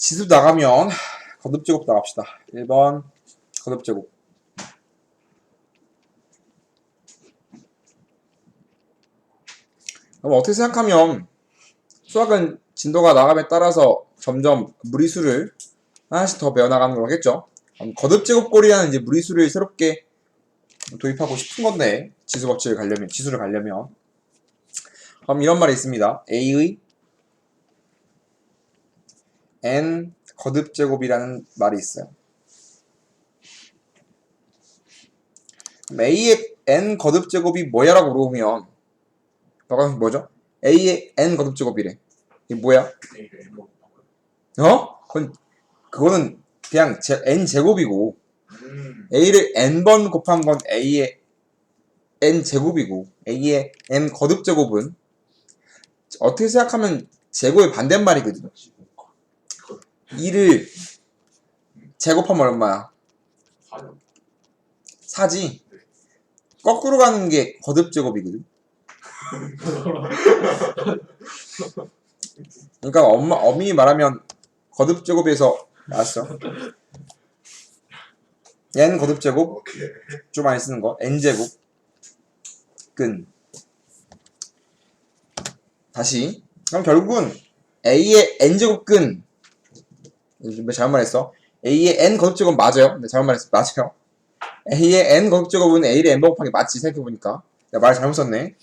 지수 나가면 거듭제곱 나갑시다. 1번 거듭제곱. 그럼 어떻게 생각하면 수학은 진도가 나감에 따라서 점점 무리수를 하나씩 더 배워나가는 거겠죠. 거듭제곱꼴이라는 이제 무리수를 새롭게 도입하고 싶은 건데 지수법칙을 가려면, 지수를 가려면. 그럼 이런 말이 있습니다. A의 n 거듭제곱이라는 말이 있어요. 그럼 A의 n 거듭제곱이 뭐야? 라고 물어보면 뭐죠? A의 n 거듭제곱이래. 이게 뭐야? 그거는 그냥 n 제곱이고 A를 n번 곱한 건 A의 n 제곱이고 A의 n 거듭제곱은 어떻게 생각하면 제곱의 반대말이거든요. 2를 제곱하면 얼마야? 4지. 거꾸로 가는 게 거듭제곱이거든. 그러니까 엄밀히 말하면 거듭제곱에서 나왔어. n 거듭제곱 좀 많이 쓰는 거 n제곱 근. 다시. 그럼 결국은 A의 n제곱 근. 잘못 말했어. A의 n 거듭제곱 맞아요. 네, 잘못 말했어. 맞아요. A의 n 거듭제곱은 A를 n 번 곱하기 맞지. 생각해보니까 내가 말 잘못 썼네.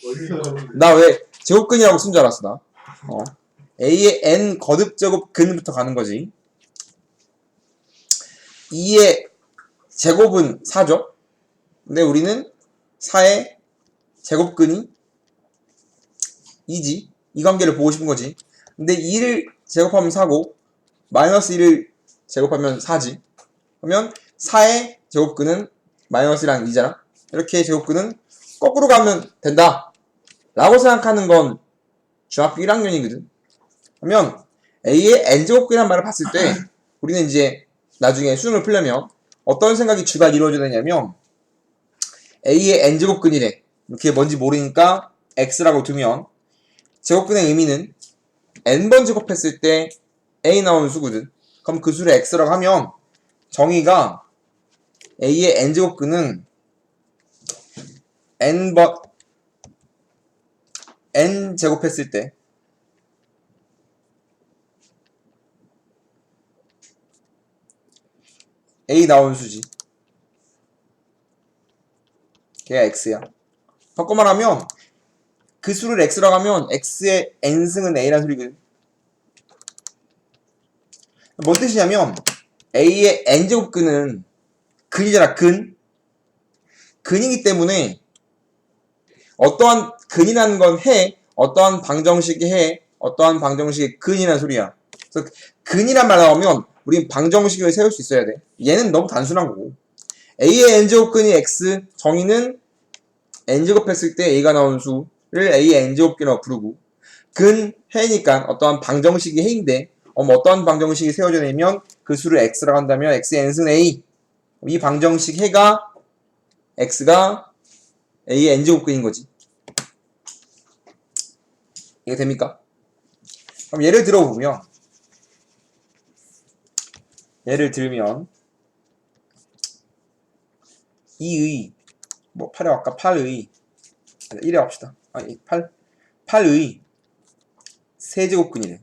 나 왜 제곱근이라고 쓴 줄 알았어. 나 A의 n 거듭제곱 근부터 가는 거지. 2의 제곱은 4죠. 근데 우리는 4의 제곱근이 2지. 이 관계를 보고 싶은 거지. 근데 2를 제곱하면 4고 마이너스 1을 제곱하면 4지. 그러면 4의 제곱근은 마이너스랑 2잖아. 이렇게 제곱근은 거꾸로 가면 된다 라고 생각하는 건 중학교 1학년이거든. 그러면 A의 n제곱근이라는 말을 봤을 때 우리는 이제 나중에 수능을 풀려면 어떤 생각이 주가 이루어져야 되냐면 A의 n제곱근이래. 그게 뭔지 모르니까 x라고 두면 제곱근의 의미는 n번 제곱했을 때 a 나오는 수거든. 그럼 그 수를 x라고 하면 정의가 A의 n제곱근은 n 제곱했을 때 a 나오는 수지. 걔가 x야. 바꿔 말하면 그 수를 x라고 하면 x의 n승은 a라는 소리거든. 뭔 뜻이냐면 A의 n제곱근은 근이잖아. 근이기 때문에 어떠한 근이라는 건 해, 어떠한 방정식이 해, 어떠한 방정식이 근이라는 소리야. 그래서 근이란 말 나오면 우린 방정식을 세울 수 있어야 돼. 얘는 너무 단순한 거고. A의 n제곱근이 x, 정의는 n제곱했을 때 a가 나오는 수를 A의 n제곱근이라고 부르고, 근, 해니까 어떠한 방정식이 해인데 어떠한 방정식이 세워져 내면 그 수를 x라고 한다면 x의 n승 a. 이 방정식 해가 x가 a의 n제곱근인 거지. 이게 됩니까? 그럼 예를 들면 2의 8에 아까 8의 1에 합시다. 8의 세제곱근이래.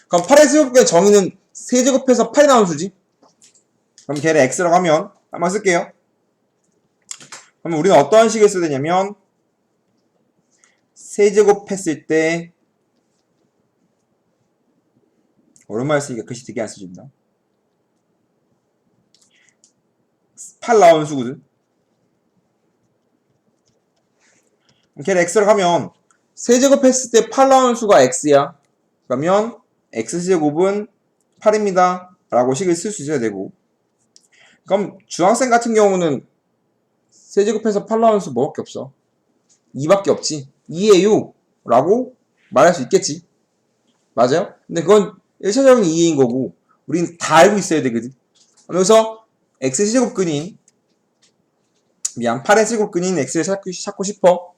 그럼 8의 세제곱근의 정의는 세제곱해서 8이 나오는 수지. 그럼 걔를 x라고 하면 한번 쓸게요. 그러면 우리는 어떠한 식을 써야 되냐면 세제곱했을 때 오랜만에 쓰니까 글씨 되게 안 써진다. 8 나오는 수거든. 걔를 x라고 하면 세제곱했을 때 8 나오는 수가 x야. 그러면 x제곱은 8입니다 라고 식을 쓸 수 있어야 되고, 그럼 중학생 같은 경우는 세제곱해서 8 나오는 수 뭐밖에 없어? 2밖에 없지. 2예요 라고 말할 수 있겠지. 맞아요? 근데 그건 1차적인 이해인 거고 우린 다 알고 있어야 되거든. 그래서 x의 세제곱근인 8의 세제곱근인 x를 찾고 싶어.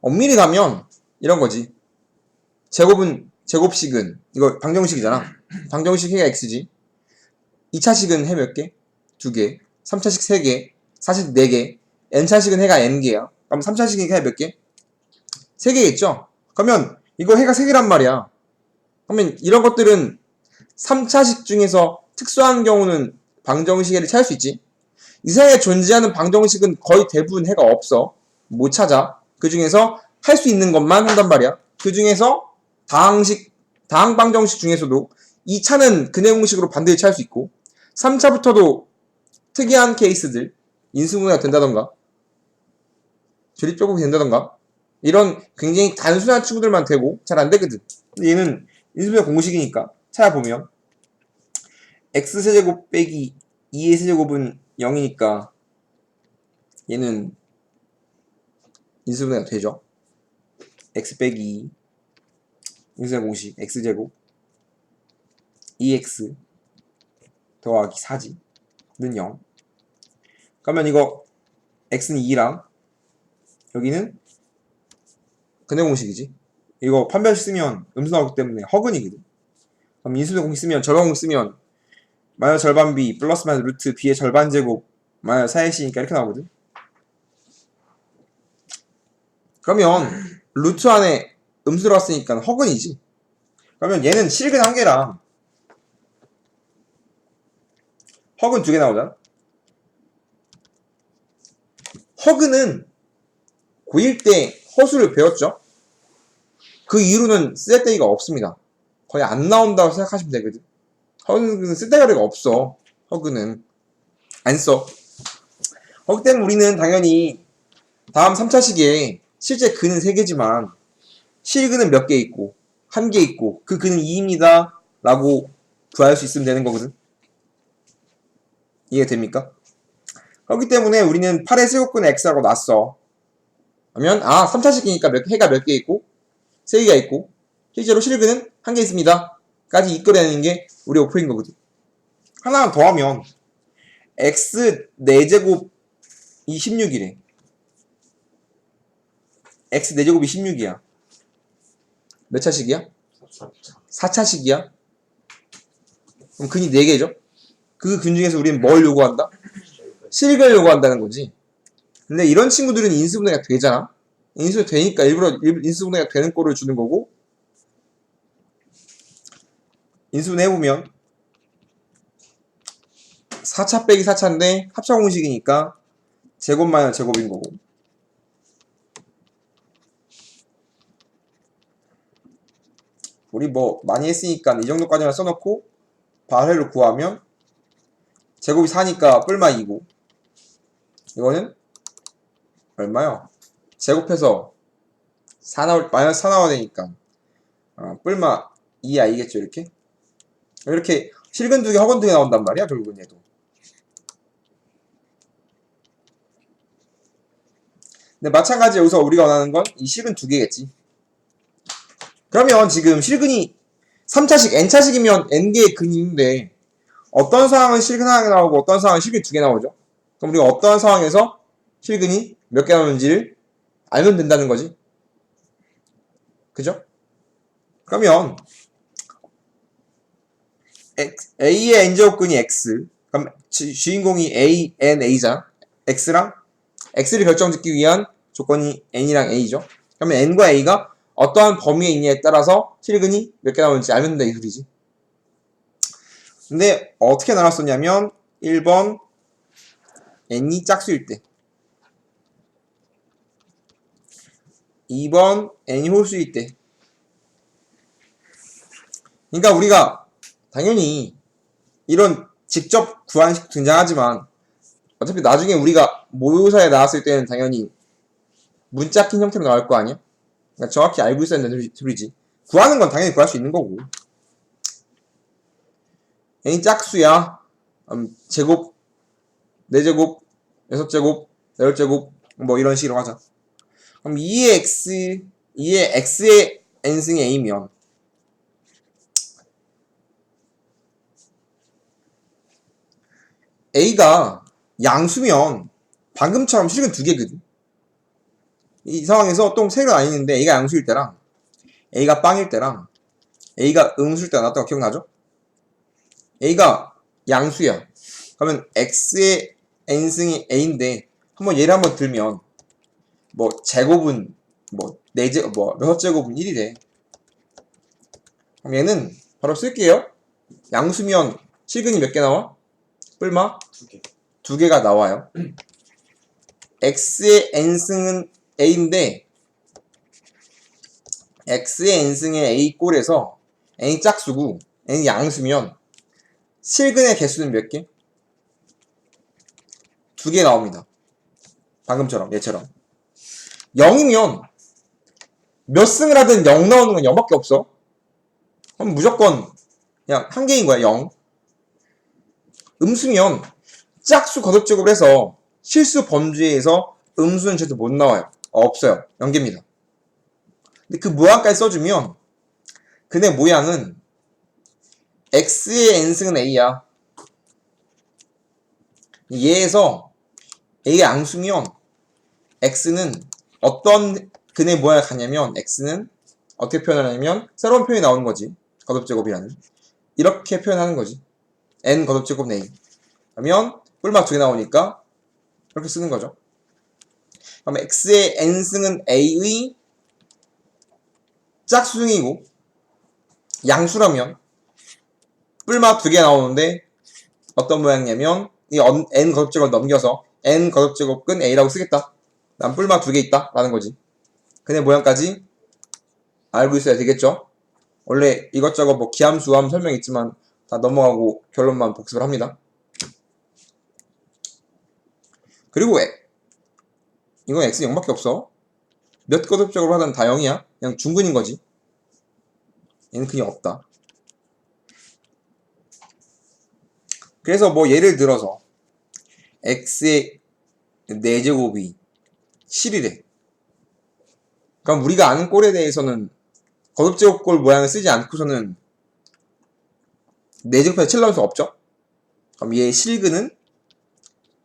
엄밀히 가면 이런 거지. 제곱은 제곱식은 이거 방정식이잖아. 방정식 해가 x지. 2차식은 해 몇 개? 2개. 3차식 3개. 4차식 4개. n차식은 해가 n개야. 그럼 3차식은 해 몇 개? 3개겠죠? 그러면 이거 해가 3개란 말이야. 그러면 이런 것들은 3차식 중에서 특수한 경우는 방정식을 찾을 수 있지. 이 세상에 존재하는 방정식은 거의 대부분 해가 없어. 못 찾아. 그 중에서 할 수 있는 것만 한단 말이야. 그 중에서 다항 방정식 중에서도 2차는 근해 공식으로 반드시 찾을 수 있고 3차부터도 특이한 케이스들 인수분해가 된다던가 조립조법이 된다던가 이런 굉장히 단순한 친구들만 되고 잘 안 되거든. 근데 얘는 인수분해 공식이니까 찾아보면 x세제곱 빼기 2의 세제곱은 0이니까 얘는 인수분해가 되죠. x 빼기 2 인수분해 공식 x제곱 2x 더하기 4지 는 0. 그러면 이거 x는 2랑 여기는 근해 공식이지. 이거 판별식 쓰면 음수 나오기 때문에 허근이거든. 그럼 인수분해 공식 쓰면 절반 공식 쓰면 마이너스 절반 b 플러스 마이너스 루트 b의 절반 제곱 마이너스 4x니까 이렇게 나오거든. 그러면 루트 안에 음수 들어갔으니까 허근이지. 그러면 얘는 실근 1개랑 허근 2개 나오잖아. 허근은 고1 때 허수를 배웠죠. 그 이후로는 쓸데기가 없습니다. 거의 안 나온다고 생각하시면 되거든. 허근은 쓸데기가 없어. 허근은 안 써. 그렇기 때문에 우리는 당연히 다음 3차식에 실제 근은 3개지만 실근은 몇 개 있고 1개 있고 그 근은 2입니다 라고 구할 수 있으면 되는 거거든. 이해됩니까? 그렇기 때문에 우리는 8의 세곱근의 x라고 놨어. 그러면 3차식이니까 해가 몇 개 있고 3개가 있고 실제로 실근은 1개 있습니다 까지 이끌어내는 게 우리 오프인 거거든. 하나 더하면 x 4제곱이 16이래. x 4제곱이 16이야. 몇 차식이야? 4차식이야. 그럼 근이 4개죠? 그 근 중에서 우리는 뭘 요구한다? 실근을 요구한다는 거지. 근데 이런 친구들은 인수분해가 되잖아. 인수분해 되니까 일부러 인수분해가 되는 꼴을 주는 거고, 인수분해 해보면 4차 빼기 4차인데 합차 공식이니까 제곱 마이너스 제곱인 거고, 우리 뭐 많이 했으니까 이 정도까지만 써놓고 발해를 구하면 제곱이 4니까 뿔마 2고, 이거는 얼마요? 제곱해서 4 나올, 마이너스 4 나와야 되니까 뿔마 2i겠죠. 이렇게 실근 2개 허근 2개 나온단 말이야. 결국은 얘도. 근데 마찬가지 여기서 우리가 원하는 건 이 실근 2개겠지. 그러면 지금 실근이 3차식 n차식이면 n개의 근이 있는데 어떤 상황은 실근 하나 나오고 어떤 상황은 실근 2개 나오죠. 그럼 우리가 어떠한 상황에서 실근이 몇 개 나오는지를 알면 된다는 거지. 그죠? 그러면 A의 n제곱근이 x, 그럼 주인공이 A, N, A잖아. X랑 X를 결정짓기 위한 조건이 N이랑 A죠. 그러면 N과 A가 어떠한 범위에 있냐에 따라서 실근이 몇 개 나오는지 알면 된다 이 소리지. 근데 어떻게 나눴었냐면 1번 N이 짝수일 때, 2번 N이 홀수일 때. 그러니까 우리가 당연히 이런 직접 구한식 등장하지만 어차피 나중에 우리가 모의고사에 나왔을 때는 당연히 문자 낀 형태로 나올 거 아니야? 그러니까 정확히 알고 있어야 되는 소리지. 구하는 건 당연히 구할 수 있는 거고. n이 짝수야. 제곱, 4제곱, 6제곱, 8제곱 뭐 이런 식으로 하자. 그럼 2의 x의 n승의 a면 a가 양수면 방금처럼 실근 2개거든. 이 상황에서 또 색을 나뉘는데 A가 양수일 때랑 A가 빵일 때랑 A가 음수일 때가 나왔던 거 기억나죠? A가 양수야. 그러면 X의 n승이 A인데 한번 얘를 한번 들면 뭐 제곱은 뭐 4제곱 뭐 6제곱은 1이래. 그럼 얘는 바로 쓸게요. 양수면 실근이 몇 개 나와? 뿔마? 2개. 2개가 나와요. X의 n승은 A인데 X의 n승의 A 꼴에서 n이 짝수고 n이 양수면 실근의 개수는 몇 개? 2개 나옵니다. 방금처럼 얘처럼 0이면 몇 승을 하든 0 나오는 건 0밖에 없어. 그럼 무조건 그냥 한 개인 거야. 0. 음수면 짝수 거듭제곱을 해서 실수 범주에서 음수는 절대 못 나와요. 없어요. 0개입니다. 근데 그 모양까지 써주면 근데 모양은 X의 n승은 A야. 얘에서 A가 양수면 X는 어떤 근의 모양을 갖냐면 X는 어떻게 표현하냐면 새로운 표현이 나오는 거지. 거듭제곱이라는. 이렇게 표현하는 거지. n 거듭제곱 A. 그러면 뿔마 2개 나오니까 이렇게 쓰는 거죠. 그럼 X의 n승은 A의 짝수승이고 양수라면 뿔마 2개 나오는데 어떤 모양이냐면 이 n 거듭제곱을 넘겨서 n 거듭제곱근 A라고 쓰겠다. 난 뿔마 2개 있다 라는 거지. 근데 모양까지 알고 있어야 되겠죠. 원래 이것저것 뭐 기함, 수함 설명 있지만 다 넘어가고 결론만 복습을 합니다. 그리고 이건 x는 0밖에 없어. 몇 거듭적으로 하든 다 0이야. 그냥 중근인 거지. 얘는 그냥 없다. 그래서 뭐 예를 들어서 x의 4제곱이 7이래. 그럼 우리가 아는 꼴에 대해서는 거듭제곱꼴 모양을 쓰지 않고서는 4제곱에서 7 나올 수 없죠. 그럼 얘의 실근은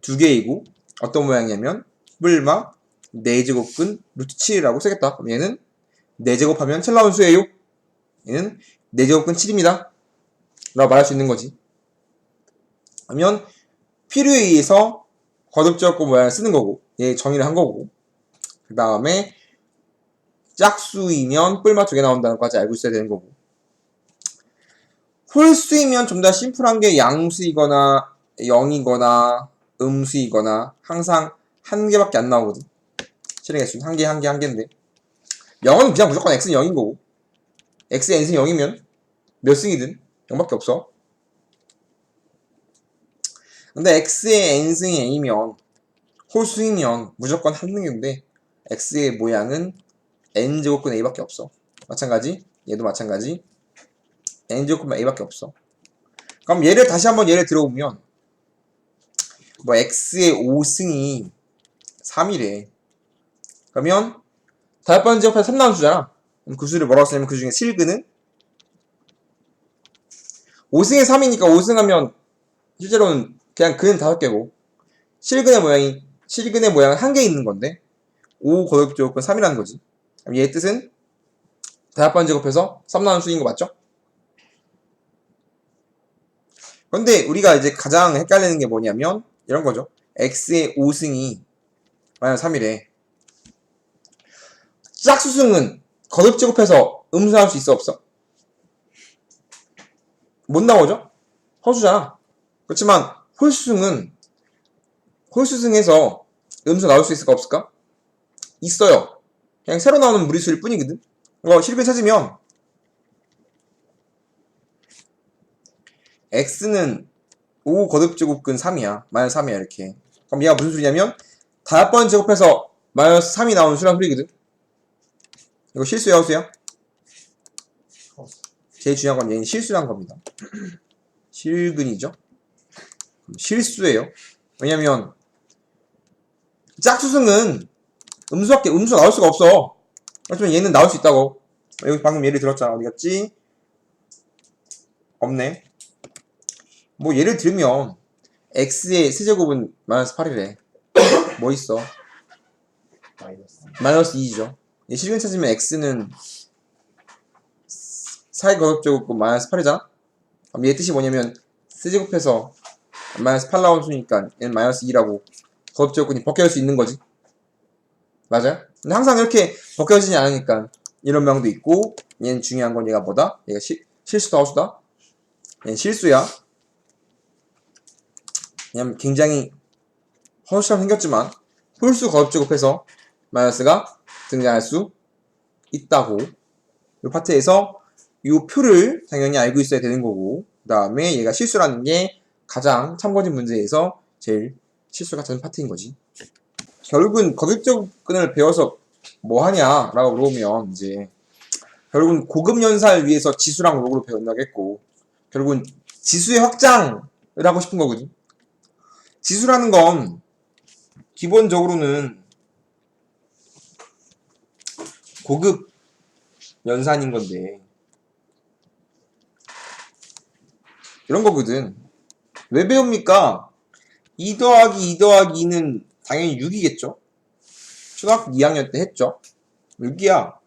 2개이고 어떤 모양이냐면 뿔마 4제곱근 루트 7이라고 쓰겠다. 그럼 얘는 4제곱하면 7 나온 수예요. 얘는 4제곱근 7입니다. 라고 말할 수 있는 거지. 그러면 필요에 의해서 거듭제곱꼴 모양을 쓰는 거고 얘 정의를 한 거고 그 다음에 짝수이면 뿔마 2개 나온다는 것까지 알고 있어야 되는 거고 홀수이면 좀 더 심플한 게 양수이거나 0이거나 음수이거나 항상 한 개밖에 안 나오거든. 실행 개수는 한 개인데 0은 그냥 무조건 x는 0인 거고 x의 n승이 0이면 몇 승이든 0밖에 없어. 근데 x의 n승이 a면 홀수이면 무조건 한 등인데 x의 모양은 n제곱근 a밖에 없어. 마찬가지 얘도 마찬가지 n제곱근 a밖에 없어. 그럼 얘를 다시 한번 예를 들어보면 뭐 x의 5승이 3이래. 그러면 5번 제곱해서 3 나온 수잖아. 그럼 그 수를 뭐라고 쓰냐면 그 중에 실근은 5승에 3이니까 5승하면 실제로는 그냥 근은 5개고 실근의 모양은 한 개 있는 건데 5 거듭제곱근 3이라는 거지. 그럼 얘의 뜻은 5번 제곱해서 3 나온 수인 거 맞죠? 그런데 우리가 이제 가장 헷갈리는 게 뭐냐면 이런 거죠. x의 5승이 마이너스 3이래. 짝수승은 거듭제곱해서 음수할 수 있어 없어? 못 나오죠? 허수잖아. 그렇지만 홀수승에서 음수 나올 수 있을까 없을까? 있어요. 그냥 새로 나오는 무리수일 뿐이거든. 실근 찾으면 x는 5 거듭제곱근 3이야. 마이너스 3이야 이렇게. 그럼 얘가 무슨 소리냐면 5번 제곱해서 마이너스 3이 나오는 수란 소리거든. 이거 실수야 허수야? 제일 중요한 건 얘는 실수란 겁니다. 실근이죠. 실수예요. 왜냐면 짝수승은 음수 나올 수가 없어. 하지만 얘는 나올 수 있다고. 여기 방금 예를 들었잖아. 어디 갔지? 없네. 뭐 예를 들면 x의 세제곱은 마이너스 8이래. 뭐 있어? 마이너스 2죠. 실근 찾으면 x는 4의 거듭제곱분 마이너스 8이잖아? 그럼 얘 뜻이 뭐냐면 세제곱해서 마이너스 8 나온 수니까 얘는 마이너스 2라고 거듭제곱근이 벗겨질 수 있는 거지. 맞아요? 근데 항상 이렇게 벗겨지지 않으니까 이런 명도 있고, 얘는 중요한 건 얘가 뭐다? 얘가 실수다 허수다? 얘는 실수야. 왜냐면 굉장히 허수처럼 생겼지만 홀수 거듭제곱해서 마이너스가 등장할 수 있다고. 이 파트에서 이 표를 당연히 알고 있어야 되는 거고, 그 다음에 얘가 실수라는 게 가장 참고진 문제에서 제일 실수가 잦은 파트인 거지. 결국은 거듭제곱근을 배워서 뭐 하냐라고 물어보면 이제 결국은 고급 연산을 위해서 지수랑 로그를 배운다겠고, 결국은 지수의 확장을 하고 싶은 거거든. 지수라는 건 기본적으로는 고급 연산인 건데 이런 거거든. 왜 배웁니까? 2 더하기 2 더하기 2는 당연히 6이겠죠? 초등학교 2학년 때 했죠? 6이야.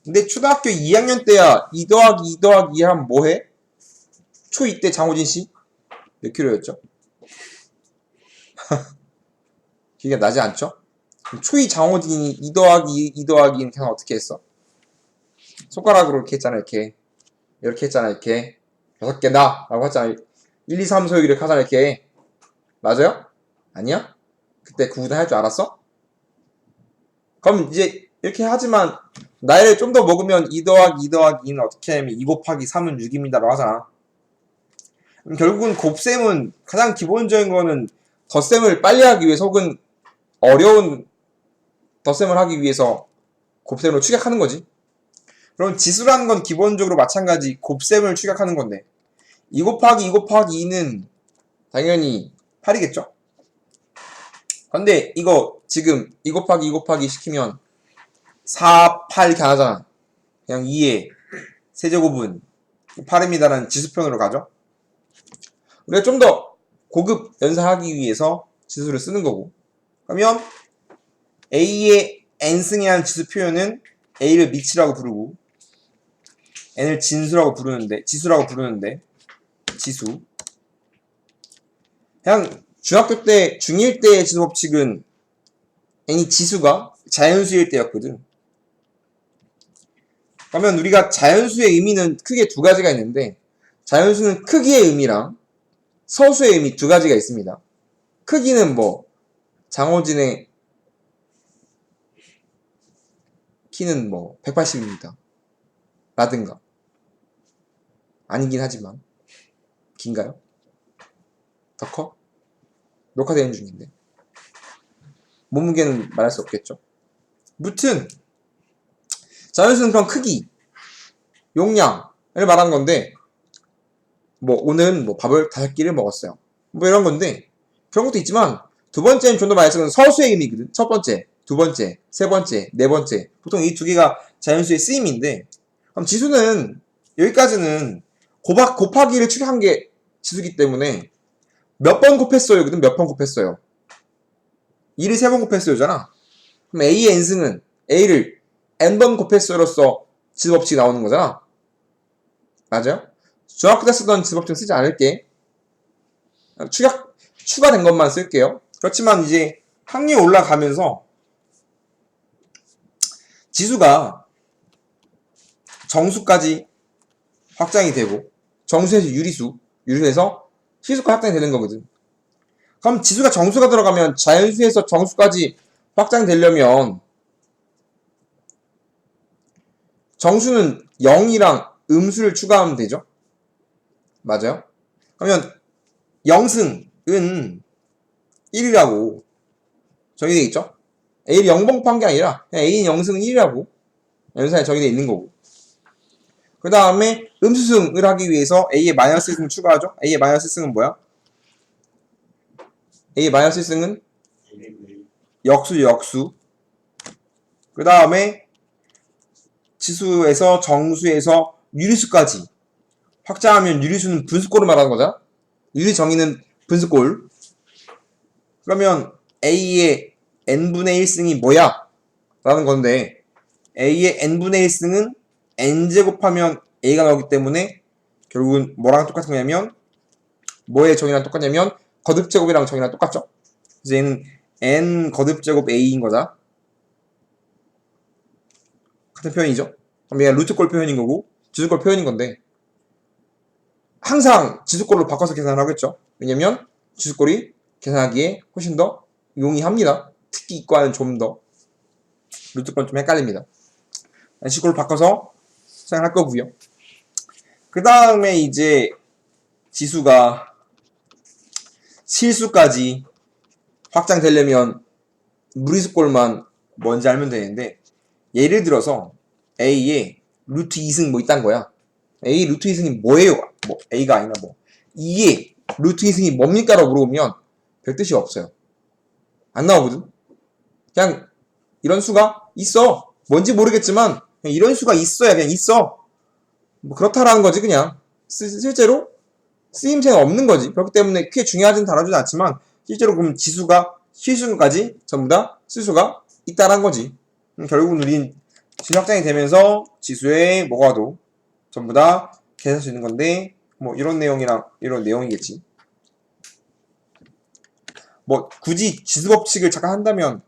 근데 초등학교 2학년 때야 2 더하기 2 더하기 2 하면 뭐해? 초2 때 장호진 씨? 몇 킬로였죠? 기억이 나지 않죠? 초2 장호진이 2 더하기 2 더하기 2는 그냥 어떻게 했어? 손가락으로 이렇게 했잖아, 이렇게. 이렇게 했잖아, 이렇게. 6개다! 라고 했잖아. 1, 2, 3, 4, 6 이렇게 하잖아, 이렇게. 맞아요? 아니야? 그때 구구단 할 줄 알았어? 그럼 이제 이렇게 하지만 나이를 좀 더 먹으면 2 더하기 2 더하기 2는 어떻게 하면 2 곱하기 3은 6입니다 라고 하잖아. 결국은 곱셈은 가장 기본적인 거는 덧셈을 빨리 하기 위해서 혹은 어려운 덧셈을 하기 위해서 곱셈으로 추격하는 거지. 그럼 지수라는 건 기본적으로 마찬가지 곱셈을 추격하는 건데 2 곱하기 2 곱하기 2는 당연히 8이겠죠? 근데 이거 지금 2 곱하기 2 곱하기 2 시키면 4, 8 이렇게 안 하잖아. 그냥 2의 세제곱은 8입니다라는 지수편으로 가죠. 우리가 좀 더 고급 연산하기 위해서 지수를 쓰는 거고, 그러면 A의 n승이라는 지수 표현은 A를 미치라고 부르고 n을 지수라고 부르는데 지수. 그냥 중학교 때 중1 때의 지수 법칙은 n이 지수가 자연수일 때였거든. 그러면 우리가 자연수의 의미는 크게 두 가지가 있는데, 자연수는 크기의 의미랑 서수의 의미 두 가지가 있습니다. 크기는 뭐 장호진의 키는 뭐 180입니다 라든가. 아니긴 하지만 긴가요? 더 커? 녹화되는 중인데 몸무게는 말할 수 없겠죠. 무튼 자연수는 그런 크기, 용량을 말하는 건데, 뭐 오늘 뭐 밥을 5끼를 먹었어요, 뭐 이런 건데, 그런 것도 있지만 두 번째는 좀 더 말해서는 서수의 의미거든. 첫 번째, 두 번째, 세 번째, 네 번째, 보통 이 두 개가 자연수의 쓰임인데, 그럼 지수는 여기까지는 곱하기를 추격한 게 지수기 때문에 몇 번 곱했어요 거든. 몇 번 곱했어요. 2를 3번 곱했어요잖아. 그럼 A의 n승은 A를 n번 곱했어요로서 지수 법칙이 나오는 거잖아. 맞아요? 중학교 때 쓰던 지수 법칙 쓰지 않을게. 추가된 것만 쓸게요. 그렇지만 이제 학년이 올라가면서 지수가 정수까지 확장이 되고, 정수에서 유리수에서 실수까지 확장이 되는 거거든. 그럼 지수가 정수가 들어가면 자연수에서 정수까지 확장되려면 정수는 0이랑 음수를 추가하면 되죠. 맞아요? 그러면 0승은 1이라고 정의되어 있죠. A를 0번 곱한 게 아니라 그냥 A는 0승은 1이라고 연산에 정의되어 있는 거고, 그 다음에 음수승을 하기 위해서 A의 마이너스 1승을 추가하죠. A의 마이너스 1승은 뭐야? A의 마이너스 1승은 역수. 그 다음에 지수에서 정수에서 유리수까지 확장하면 유리수는 분수꼴을 말하는 거잖아. 유리 정의는 분수꼴. 그러면 A의 n분의 1승이 뭐야? 라는 건데 a의 n분의 1승은 n제곱하면 a가 나오기 때문에 결국은 뭐랑 똑같은 거냐면 뭐의 정의랑 똑같냐면 거듭제곱이랑 정의랑 똑같죠. 그래서 얘는 n 거듭제곱 a인 거다. 같은 표현이죠. 그럼 얘가 루트꼴 표현인 거고 지수꼴 표현인 건데 항상 지수꼴로 바꿔서 계산을 하겠죠. 왜냐면 지수꼴이 계산하기에 훨씬 더 용이합니다. 특히 이과는 좀 더 루트꼴은 좀 헷갈립니다. 지수꼴로 바꿔서 사용할 거고요. 그 다음에 이제 지수가 실수까지 확장되려면 무리수꼴만 뭔지 알면 되는데 예를 들어서 a에 루트 2승 뭐 있단 거야. a 루트 2승이 뭐예요? 뭐 a가 아니라 뭐 2에 루트 2승이 뭡니까? 라고 물어보면 별 뜻이 없어요. 안 나오거든. 그냥 이런 수가 있어. 뭔지 모르겠지만 그냥 이런 수가 있어야 그냥 있어. 뭐 그렇다라는 거지. 그냥 실제로 쓰임새는 없는 거지. 그렇기 때문에 크게 중요하진 다뤄주지 않지만 실제로 그럼 지수가 실수까지 전부 다 실수가 있다라는 거지. 결국은 우린 지수 확장이 되면서 지수에 뭐가 와도 전부 다 계산할 수 있는 건데 뭐 이런 내용이랑 이런 내용이겠지. 뭐 굳이 지수 법칙을 잠깐 한다면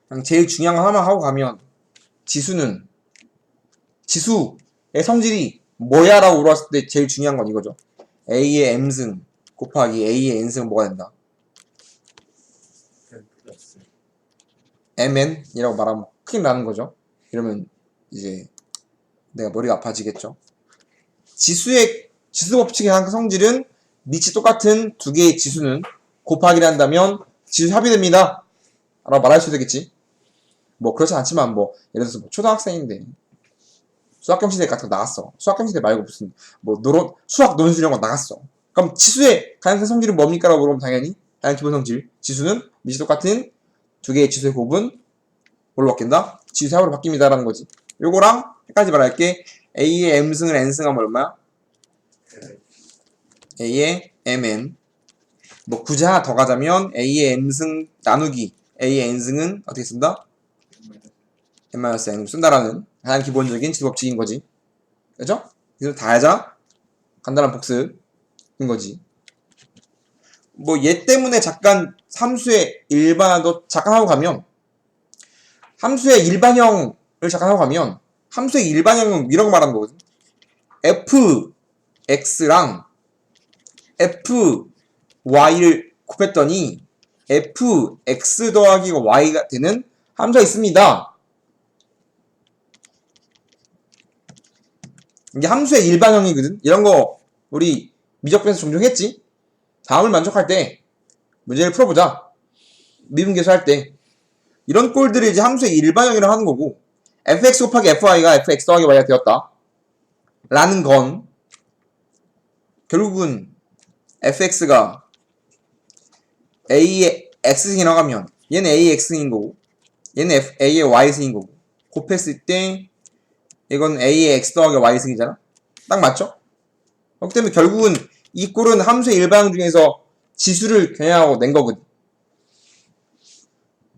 그냥 제일 중요한 거 하나만 하고 가면 지수의 성질이 뭐야? 라고 물어봤을 때 제일 중요한 건 이거죠. a의 m승 곱하기 a의 n승은 뭐가 된다? mn이라고 말하면 큰일 나는 거죠. 이러면 이제 내가 머리가 아파지겠죠. 지수 법칙의 한 성질은 밑이 똑같은 두 개의 지수는 곱하기를 한다면 지수 합이 됩니다. 라고 말할 수 있겠지. 뭐 그렇지 않지만 뭐 예를 들어서 뭐 초등학생인데 수학경시대 같은 거 나갔어. 수학경시대 말고 무슨 뭐 수학 논술 이런 거 나갔어. 그럼 지수의 가장 성질은 뭡니까? 라고 물어보면 당연히 기본 성질. 지수는 밑이 똑같은 두 개의 지수의 곱은 뭘로 바뀐다? 지수 합으로 바뀝니다. 라는 거지. 요거랑 헷갈리지 말할게. a의 m승을 n승하면 얼마야? a의 mn. 뭐 굳이 하나 더 가자면 a의 m승 나누기 a의 n승은 어떻게 쓴다? n-n으로 쓴다라는 가장 기본적인 지수 법칙인 거지. 그죠? 그래서 다 하자. 간단한 복습인 거지. 뭐 얘 때문에 잠깐 함수의 일반화도 잠깐 하고 가면 함수의 일반형을 잠깐 하고 가면 함수의 일반형은 이런 거 말하는 거거든. fx랑 fy를 곱했더니 fx 더하기 y가 되는 함수가 있습니다. 이게 함수의 일반형이거든. 이런 거 우리 미적분에서 종종 했지. 다음을 만족할 때 문제를 풀어보자. 미분계수 할 때 이런 꼴들을 이제 함수의 일반형이라고 하는 거고 fx 곱하기 fy가 fx 더하기 y가 되었다 라는 건 결국은 fx가 a의 x승이라고 하면 얘는 a의 x승인 거고 얘는 a의 y승인 거고 곱했을 때 이건 a의 x 더하기 y승이잖아. 딱 맞죠? 그렇기 때문에 결국은 이 꼴은 함수의 일반형 중에서 지수를 겨냥하고 낸 거거든.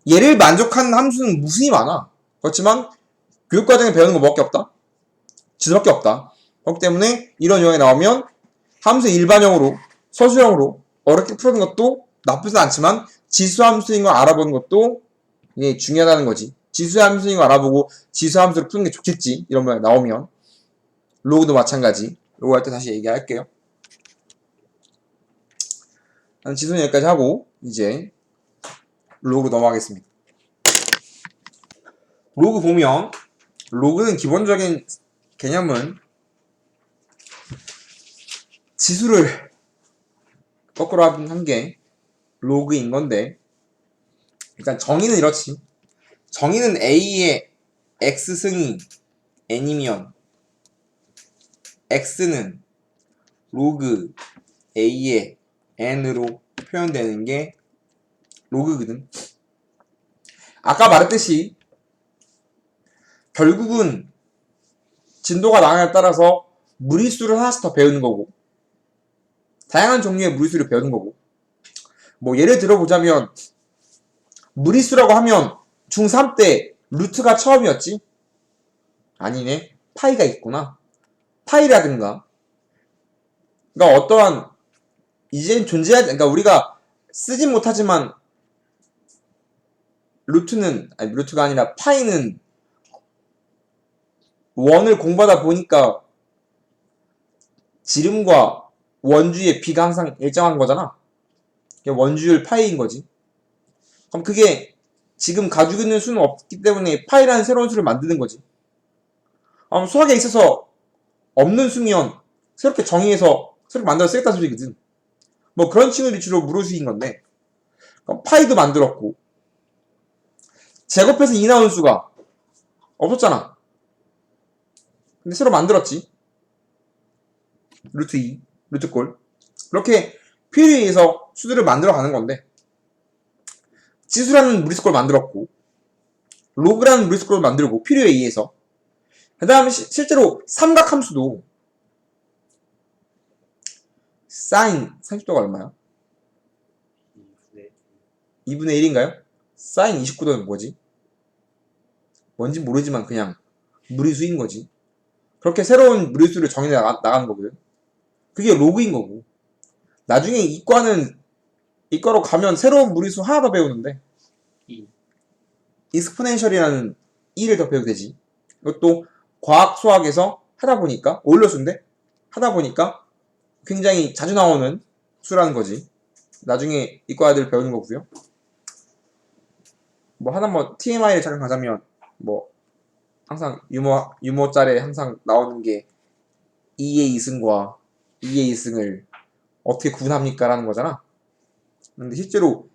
얘를 만족하는 함수는 무수히 많아. 그렇지만 교육과정에 배우는 거 뭐밖에 없다? 지수밖에 없다. 그렇기 때문에 이런 유형이 나오면 함수의 일반형으로 서술형으로 어렵게 풀는 것도 나쁘진 않지만 지수 함수인 걸 알아보는 것도 이게 중요하다는 거지. 지수 함수인 걸 알아보고 지수 함수를 푸는 게 좋겠지. 이런 말 나오면 로그도 마찬가지. 로그 할 때 다시 얘기할게요. 지수는 여기까지 하고 이제 로그 넘어가겠습니다. 로그 보면 로그는 기본적인 개념은 지수를 거꾸로 한 게 로그인 건데 일단 정의는 이렇지. 정의는 a의 x승이 n이면 x는 로그 a의 n으로 표현되는 게 로그거든. 아까 말했듯이 결국은 진도가 나감에 따라서 무리수를 하나씩 더 배우는 거고 다양한 종류의 무리수를 배우는 거고 뭐 예를 들어보자면 무리수라고 하면 중3 때 루트가 처음이었지? 아니네. 파이가 있구나. 파이라든가. 그러니까 어떠한 이제는 존재하지, 그러니까 우리가 쓰진 못하지만 루트가 아니라 파이는 원을 공부하다 보니까 지름과 원주의 비가 항상 일정한 거잖아. 원주율 파이인 거지. 그럼 그게 지금 가지고 있는 수는 없기 때문에 파이라는 새로운 수를 만드는 거지. 수학에 있어서 없는 수면 새롭게 정의해서 새롭게 만들어 쓰겠다는 소리거든. 뭐 그런 친구들이 주로 무료수인 건데, 그럼 파이도 만들었고 제곱해서 2 나온 수가 없었잖아. 근데 새로 만들었지. 루트 2, 루트 꼴. 그렇게 필요에 의해서 수들을 만들어가는 건데, 지수라는 무리수꼴을 만들었고 로그라는 무리수꼴을 만들고 필요에 의해서, 그 다음에 실제로 삼각함수도 사인 30도가 얼마야? 2분의 1인가요? 사인 29도는 뭐지? 뭔지 모르지만 그냥 무리수인 거지. 그렇게 새로운 무리수를 정해 나가는 거거든. 그게 로그인 거고, 나중에 이과로 가면 새로운 무리수 하나 더 배우는데 익스포넨셜이라는 2를 더 배우게 되지. 이것도 과학 수학에서 하다 보니까 오일러수인데 하다 보니까 굉장히 자주 나오는 수라는 거지. 나중에 이과 애들 배우는 거고요. 뭐 TMI를 잠깐 가자면, 뭐 항상 유머 짤에 항상 나오는 게 2의 2승과 2의 2승을 어떻게 구분합니까? 라는 거잖아. 근데 실제로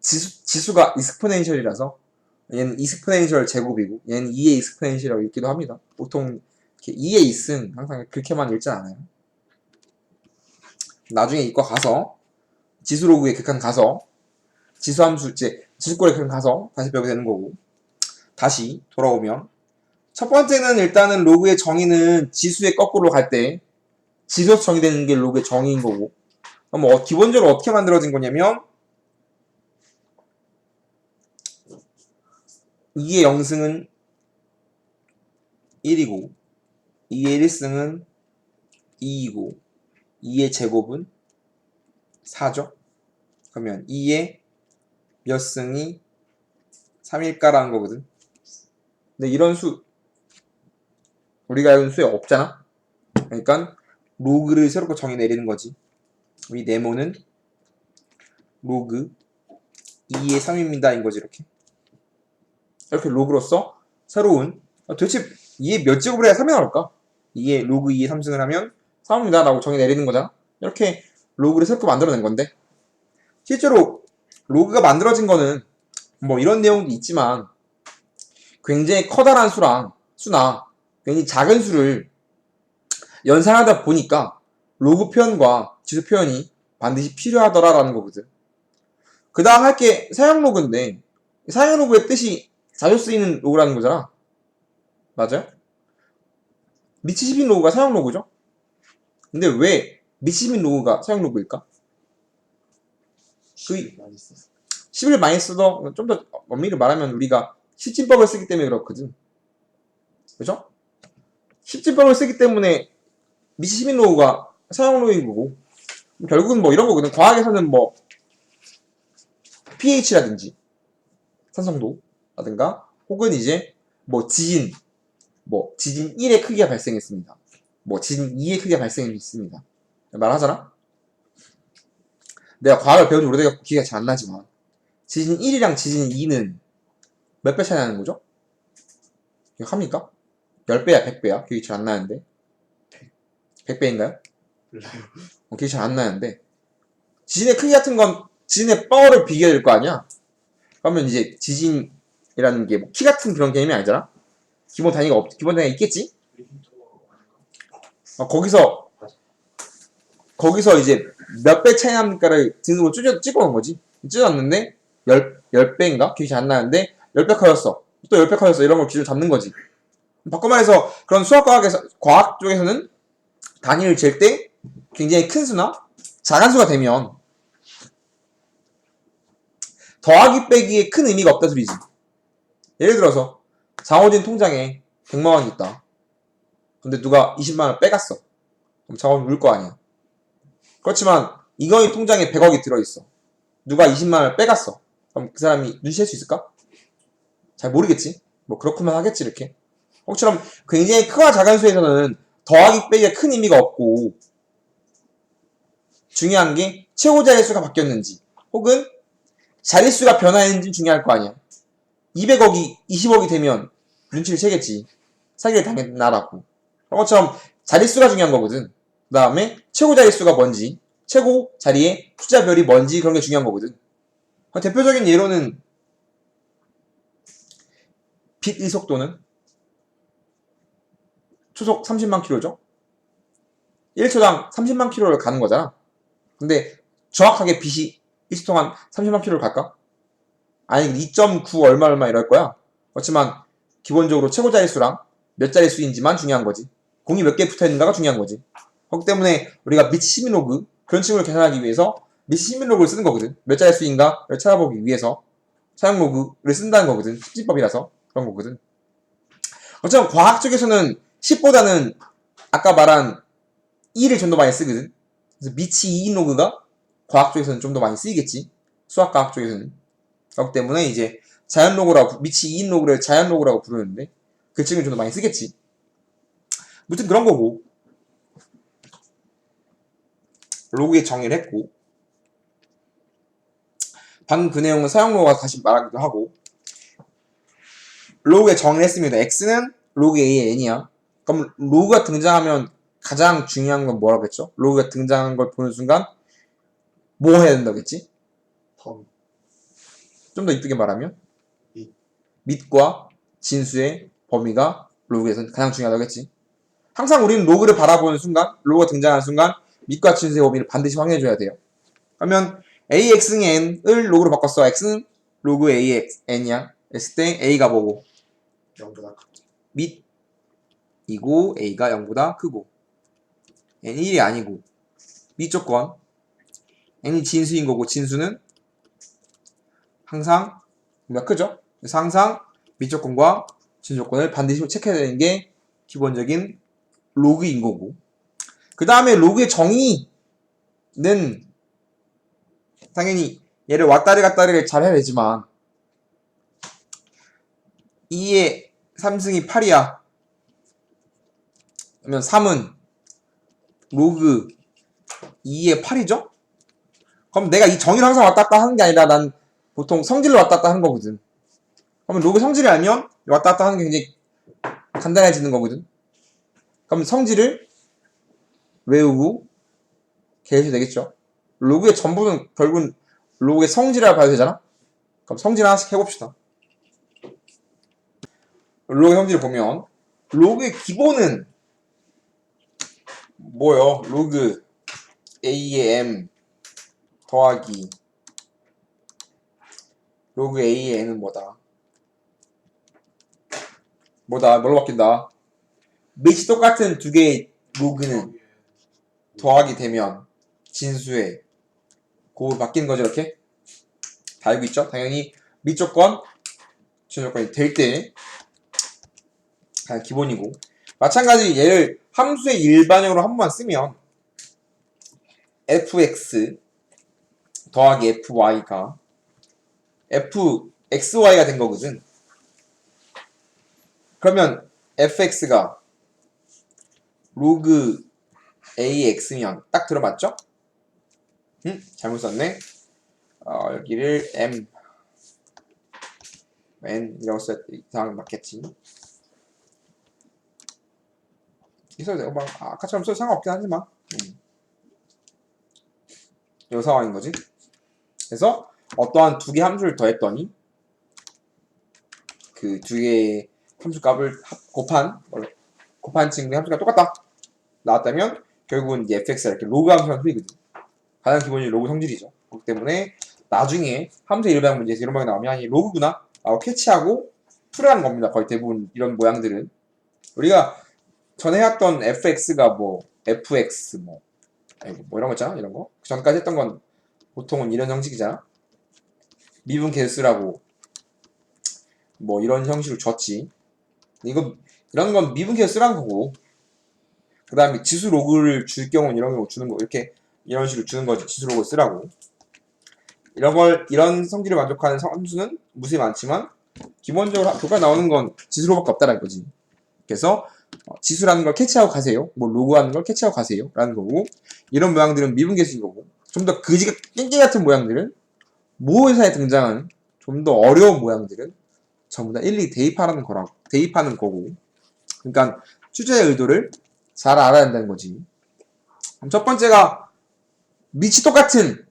지수가 익스포넨셜이라서 얘는 익스포넨셜 제곱이고 얘는 2의 익스포넨셜이라고 읽기도 합니다. 보통 2의 2승 항상 그렇게만 읽지 않아요. 나중에 이과 가서 지수로그의 극한 가서 지수함수 지수꼴의 극한 가서 다시 배우게 되는 거고, 다시 돌아오면 첫 번째는 일단은 로그의 정의는 지수의 거꾸로 갈 때 지수에서 정의되는 게 로그의 정의인 거고, 뭐 기본적으로 어떻게 만들어진 거냐면 2의 0승은 1이고 2의 1승은 2이고 2의 제곱은 4죠. 그러면 2의 몇 승이 3일까라는 거거든. 근데 이런 수 우리가 알고 있는 수에 없잖아. 그러니까 로그를 새롭게 정의 내리는 거지. 이 네모는 로그 2의 3입니다 인 거지. 이렇게 로그로서 새로운, 도대체 2의 몇 제곱을 해야 3이 나올까? 2의 로그 2의 3승을 하면 3입니다 라고 정의 내리는 거잖아. 이렇게 로그를 새롭게 만들어낸 건데, 실제로 로그가 만들어진 거는 뭐 이런 내용도 있지만 굉장히 커다란 수나 굉장히 작은 수를 연산하다 보니까 로그 표현과 지수 표현이 반드시 필요하더라라는 거거든. 그 다음 할 게 사용 로그인데, 사용 로그의 뜻이 자주 쓰이는 로그라는 거잖아. 맞아요? 미치시빈 로그가 사용 로그죠? 근데 왜 미치시빈 로그가 사용 로그일까? 10을 많이 써도, 좀 더 엄밀히 말하면 우리가 실진법을 쓰기 때문에 그렇거든. 그죠? 실진법을 쓰기 때문에 미치시빈 로그가 사용 로그인 거고, 결국은 뭐 이런 거거든. 과학에서는 뭐 pH라든지 산성도라든가, 혹은 이제 뭐 지진 1의 크기가 발생했습니다. 뭐 지진 2의 크기가 발생했습니다. 말하잖아? 내가 과학을 배운 지 오래돼서 기억이 잘 안 나지만 지진 1이랑 지진 2는 몇 배 차이 나는 거죠? 기억합니까? 10배야 100배야? 기억이 잘 안 나는데 100배인가요? 기억이 잘 안 나는데, 지진의 크기 같은 건 지진의 파워를 비교해야 될 거 아니야? 그러면 이제 지진이라는 게 뭐 키 같은 그런 개념이 아니잖아? 기본 단위가 있겠지? 거기서 이제 몇 배 차이 납니까를 등으로 찍어놓은 거지. 찢어놨는데 10배인가? 기억이 잘 안 나는데 10배 커졌어. 또 10배 커졌어. 이런 걸 기준으로 잡는 거지. 바꿔 말해서 그런 과학 쪽에서는 단위를 잴 때 굉장히 큰 수나 작은 수가 되면 더하기 빼기에 큰 의미가 없다 소리지. 예를 들어서 장호진 통장에 100만원이 있다. 근데 누가 20만원 빼갔어. 그럼 장호진 울 거 아니야. 그렇지만 이건희 통장에 100억이 들어있어. 누가 20만원을 빼갔어. 그럼 그 사람이 눈치챌 수 있을까? 잘 모르겠지. 뭐 그렇구만 하겠지 이렇게. 혹처럼 굉장히 크와 작은 수에서는 더하기 빼기가 큰 의미가 없고 중요한 게 최고 자릿수가 바뀌었는지 혹은 자릿수가 변화했는지 중요할 거 아니야. 200억이 20억이 되면 눈치를 채겠지. 사기를 당했나라고. 그런 것처럼 자릿수가 중요한 거거든. 그 다음에 최고 자릿수가 뭔지, 최고 자리의 숫자별이 뭔지 그런 게 중요한 거거든. 대표적인 예로는 빛의 속도는 초속 30만 킬로죠. 1초당 30만 킬로를 가는 거잖아. 근데 정확하게 빛이 1초 동안 30만 킬로를 갈까? 아니 2.9 얼마 이럴 거야. 그렇지만 기본적으로 최고 자릿수랑 몇 자릿수인지만 중요한 거지. 공이 몇 개 붙어있는가가 중요한 거지. 그렇기 때문에 우리가 미치 시민로그 그런 친구를 계산하기 위해서 미치 시민로그를 쓰는 거거든. 몇 자릿수인가를 찾아보기 위해서 사용로그를 쓴다는 거거든. 십지법이라서 그런 거거든. 어쩌면 과학 쪽에서는 10보다는 아까 말한 2를 좀 더 많이 쓰거든. 그래서 미치 2인 로그가 과학 쪽에서는 좀 더 많이 쓰이겠지. 수학과학 쪽에서는. 그렇기 때문에 이제 자연 로그라고, 미치 2인 로그를 자연 로그라고 부르는데 그 친구는 좀 더 많이 쓰겠지. 무튼 그런 거고. 로그의 정의를 했고 방금 그 내용은 사용 로그가 다시 말하기도 하고 로그의 정의를 했습니다. x는 로그 a의 n이야. 그럼 로그가 등장하면 가장 중요한 건 뭐라고 했죠? 로그가 등장한 걸 보는 순간 뭐 해야 된다겠지? 범위. 좀 더 이쁘게 말하면 밑과 진수의 범위가 로그에서는 가장 중요하다겠지. 항상 우리는 로그를 바라보는 순간, 로그가 등장하는 순간 밑과 진수의 범위를 반드시 확인해줘야 돼요. 그러면 ax는 n을 로그로 바꿨어. x는 로그 ax n이야. 했을 때 a가 뭐고? 0보다 크고. 밑이고 a가 0보다 크고 n이 1이 아니고 밑 조건 n이 진수인 거고 진수는 항상 몇 크죠? 그래서 항상 밑 조건과 진 조건을 반드시 체크해야 되는 게 기본적인 로그인 거고 그 다음에 로그의 정의는 당연히 얘를 왔다리 갔다리를 잘 해야 되지만 2의 3승이 8이야. 그러면 3은 로그 2의 8이죠? 그럼 내가 이 정의를 항상 왔다 갔다 하는 게 아니라 난 보통 성질을 왔다 갔다 하는 거거든. 그러면 로그 성질을 알면 왔다 갔다 하는 게 굉장히 간단해지는 거거든. 그럼 성질을 외우고 계셔도 되겠죠. 로그의 전부는 결국은 로그의 성질이라 봐도 되잖아. 그럼 성질 하나씩 해봅시다. 로그의 성질을 보면 로그의 기본은 뭐요? 로그 a의 m 더하기 로그 a의 n은 뭐다? 뭘로 바뀐다? 밑이 똑같은 두 개의 로그는 더하기 되면 진수의 곱으로 바뀌는 거죠, 이렇게? 다 알고 있죠? 당연히 밑 조건, 진 조건이 될 때 그냥 기본이고 마찬가지 얘를 함수의 일반형으로 한 번만 쓰면 fx 더하기 fy가 fxy가 된 거거든. 그러면 fx가 로그 ax면 딱 들어맞죠? 잘못 썼네. 여기를 m n이라고 써야 이상하게 맞겠지. 있어도 되고 아까처럼 써도 상관없긴 하지만 이 상황인 거지. 그래서 어떠한 두 개 함수를 더했더니 그 두 개의 함수 값을 곱한 친구의 함수가 똑같다 나왔다면 결국은 이제 fx가 이렇게 로그 함수랑 틀리거든. 가장 기본적인 로그 성질이죠. 그렇기 때문에 나중에 함수 일반형 문제에서 이런 방이 나오면 이 로그구나 라고 캐치하고 풀어하는 겁니다. 거의 대부분 이런 모양들은 우리가 전에 해왔던 fx가 뭐 fx 뭐 이런 거 있잖아. 이런 거 그 전까지 했던 건 보통은 이런 형식이잖아. 미분 개수라고 뭐 이런 형식으로 줬지. 이런 건 미분계에서 쓰라는 거고. 그 다음에 지수 로그를 줄 경우는 이런 거 주는 거, 이런 식으로 주는 거지. 지수 로그 쓰라고. 이런 성질을 만족하는 함수는 무수히 많지만, 기본적으로 교과에 나오는 건 지수로밖에 없다라는 거지. 그래서, 지수라는 걸 캐치하고 가세요. 뭐, 로그하는 걸 캐치하고 가세요. 라는 거고, 이런 모양들은 미분계수인 거고, 좀 더 그지가 깽깽이 같은 모양들은, 모의사에 등장하는 좀 더 어려운 모양들은 전부 다 일일이 대입하는 거고. 그러니까, 출제의 의도를 잘 알아야 한다는 거지. 그럼 첫 번째가, 밑이 똑같은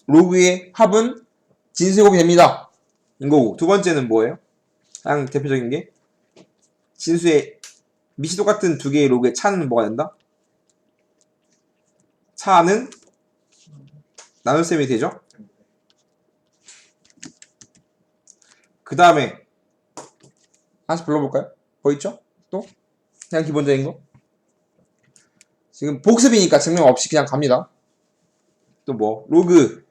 로그의 합은 진수제곱이 됩니다. 이거고. 두 번째는 뭐예요? 가장 대표적인 게, 진수의 밑이 똑같은 두 개의 로그의 차는 뭐가 된다? 차는 나눗셈이 되죠? 그 다음에 하나씩 불러볼까요? 보이죠? 또? 그냥 기본적인 거? 지금 복습이니까 증명 없이 그냥 갑니다. 또 뭐? 로그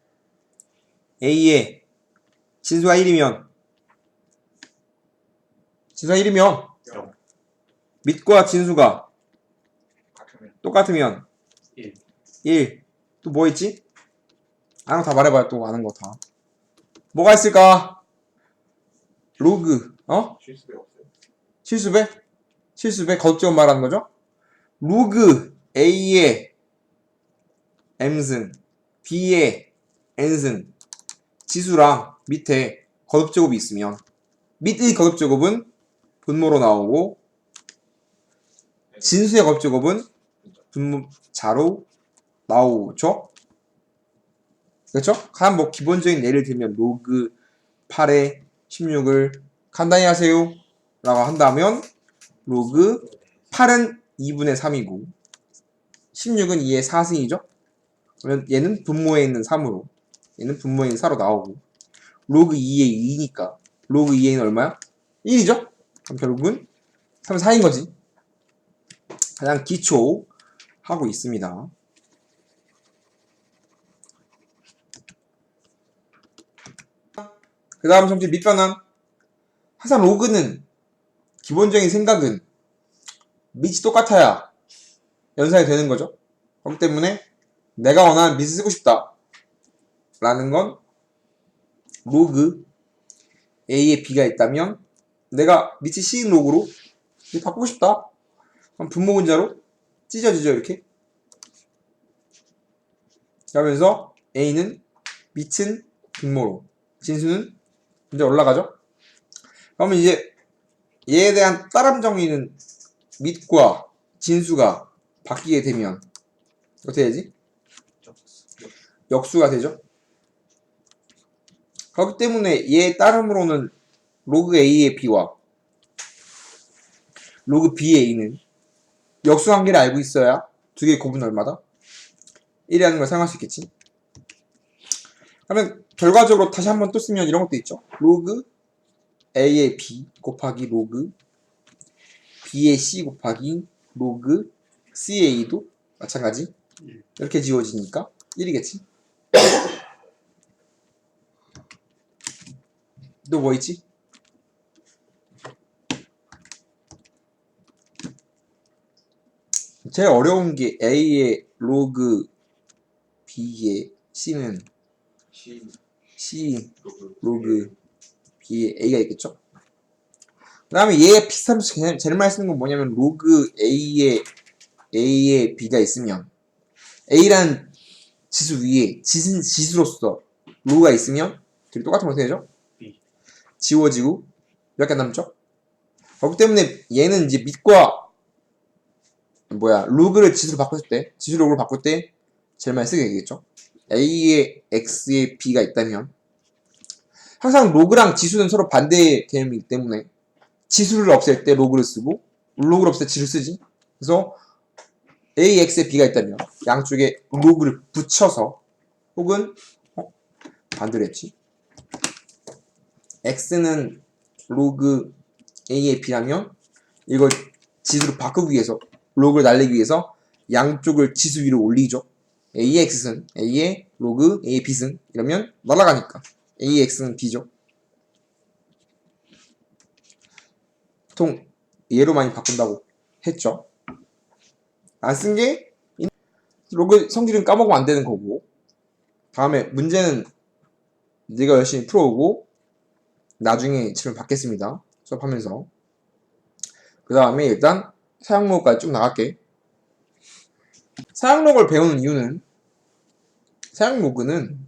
A의 진수가 1이면 밑과 진수가 똑같으면 1. 또 뭐 있지? 아는 거 다 말해봐요. 또 아는 거 다. 뭐가 있을까? 로그, 실수배 없어요? 실수배? 거듭제곱 말하는 거죠? 로그 A의 M승, B의 N승, 지수랑 밑에 거듭제곱이 있으면 밑의 거듭제곱은 분모로 나오고 진수의 거듭제곱은 분모자로 나오죠? 그렇죠? 가장 뭐 기본적인 예를 들면 로그 8의 16을 간단히 하세요 라고 한다면 로그 8은 2분의 3이고 16은 2의 4승이죠? 그러면 얘는 분모에 있는 3으로 얘는 분모에 있는 4로 나오고 로그 2의 2니까 로그 2의 2는 얼마야? 1이죠? 그럼 결국은 3, 4인 거지. 가장 기초 하고 있습니다. 그 다음 성질 밑변환. 항상 로그는 기본적인 생각은 밑이 똑같아야 연산이 되는 거죠. 그렇기 때문에 내가 원하는 밑을 쓰고 싶다 라는 건 로그 A에 B가 있다면 내가 밑이 C인 로그로 바꾸고 싶다. 그럼 분모 분자로 찢어지죠 이렇게. 그러면서 A는 밑은 분모로 진수는 이제 올라가죠. 그러면 이제 얘에 대한 따름 정의는 밑과 진수가 바뀌게 되면 어떻게 되지? 역수가 되죠. 그렇기 때문에 얘의 따름으로는 로그 A의 B와 로그 B의 A는 역수 관계를 알고 있어야 두 개의 곱은 얼마다? 1이라는 걸 사용할 수 있겠지. 그러면 결과적으로 다시 한번 또 쓰면 이런 것도 있죠. 로그 A의 B 곱하기 로그 B의 C 곱하기 로그 C의 A도 마찬가지. 이렇게 지워지니까 1이겠지. 또 뭐 있지? 제일 어려운 게 A의 로그 B의 C는 C 로그 B의 A가 있겠죠? 그 다음에 얘의 P30 제일 많이 쓰는 건 뭐냐면 로그 A의 B가 있으면 A라는 지수 위에 지수로서 로그가 있으면 둘이 똑같은 거 어떻게 되죠? 지워지고 몇 개 남죠? 그렇기 때문에 얘는 이제 밑과 로그를 지수로 바꿨을 때 지수 로그를 바꿀 때 제일 많이 쓰게 되겠죠? A의 X의 B가 있다면 항상 로그랑 지수는 서로 반대 개념이기 때문에 지수를 없앨 때 로그를 쓰고 로그를 없앨 때 지수를 쓰지. 그래서 A, X에 B가 있다면 양쪽에 로그를 붙여서 혹은 반대로 했지. X는 로그 A의 B라면 이걸 지수로 바꾸기 위해서 로그를 날리기 위해서 양쪽을 지수 위로 올리죠. A의 X승, A의 로그, A의 B승 이러면 날아가니까 A의 X는 B죠. 보통 얘로 많이 바꾼다고 했죠. 안 쓴 게 로그 성질은 까먹으면 안 되는 거고, 다음에 문제는 네가 열심히 풀어오고 나중에 질문 받겠습니다. 수업하면서. 그 다음에 일단 사용로그까지 쭉 나갈게. 사용로그를 배우는 이유는, 사용로그는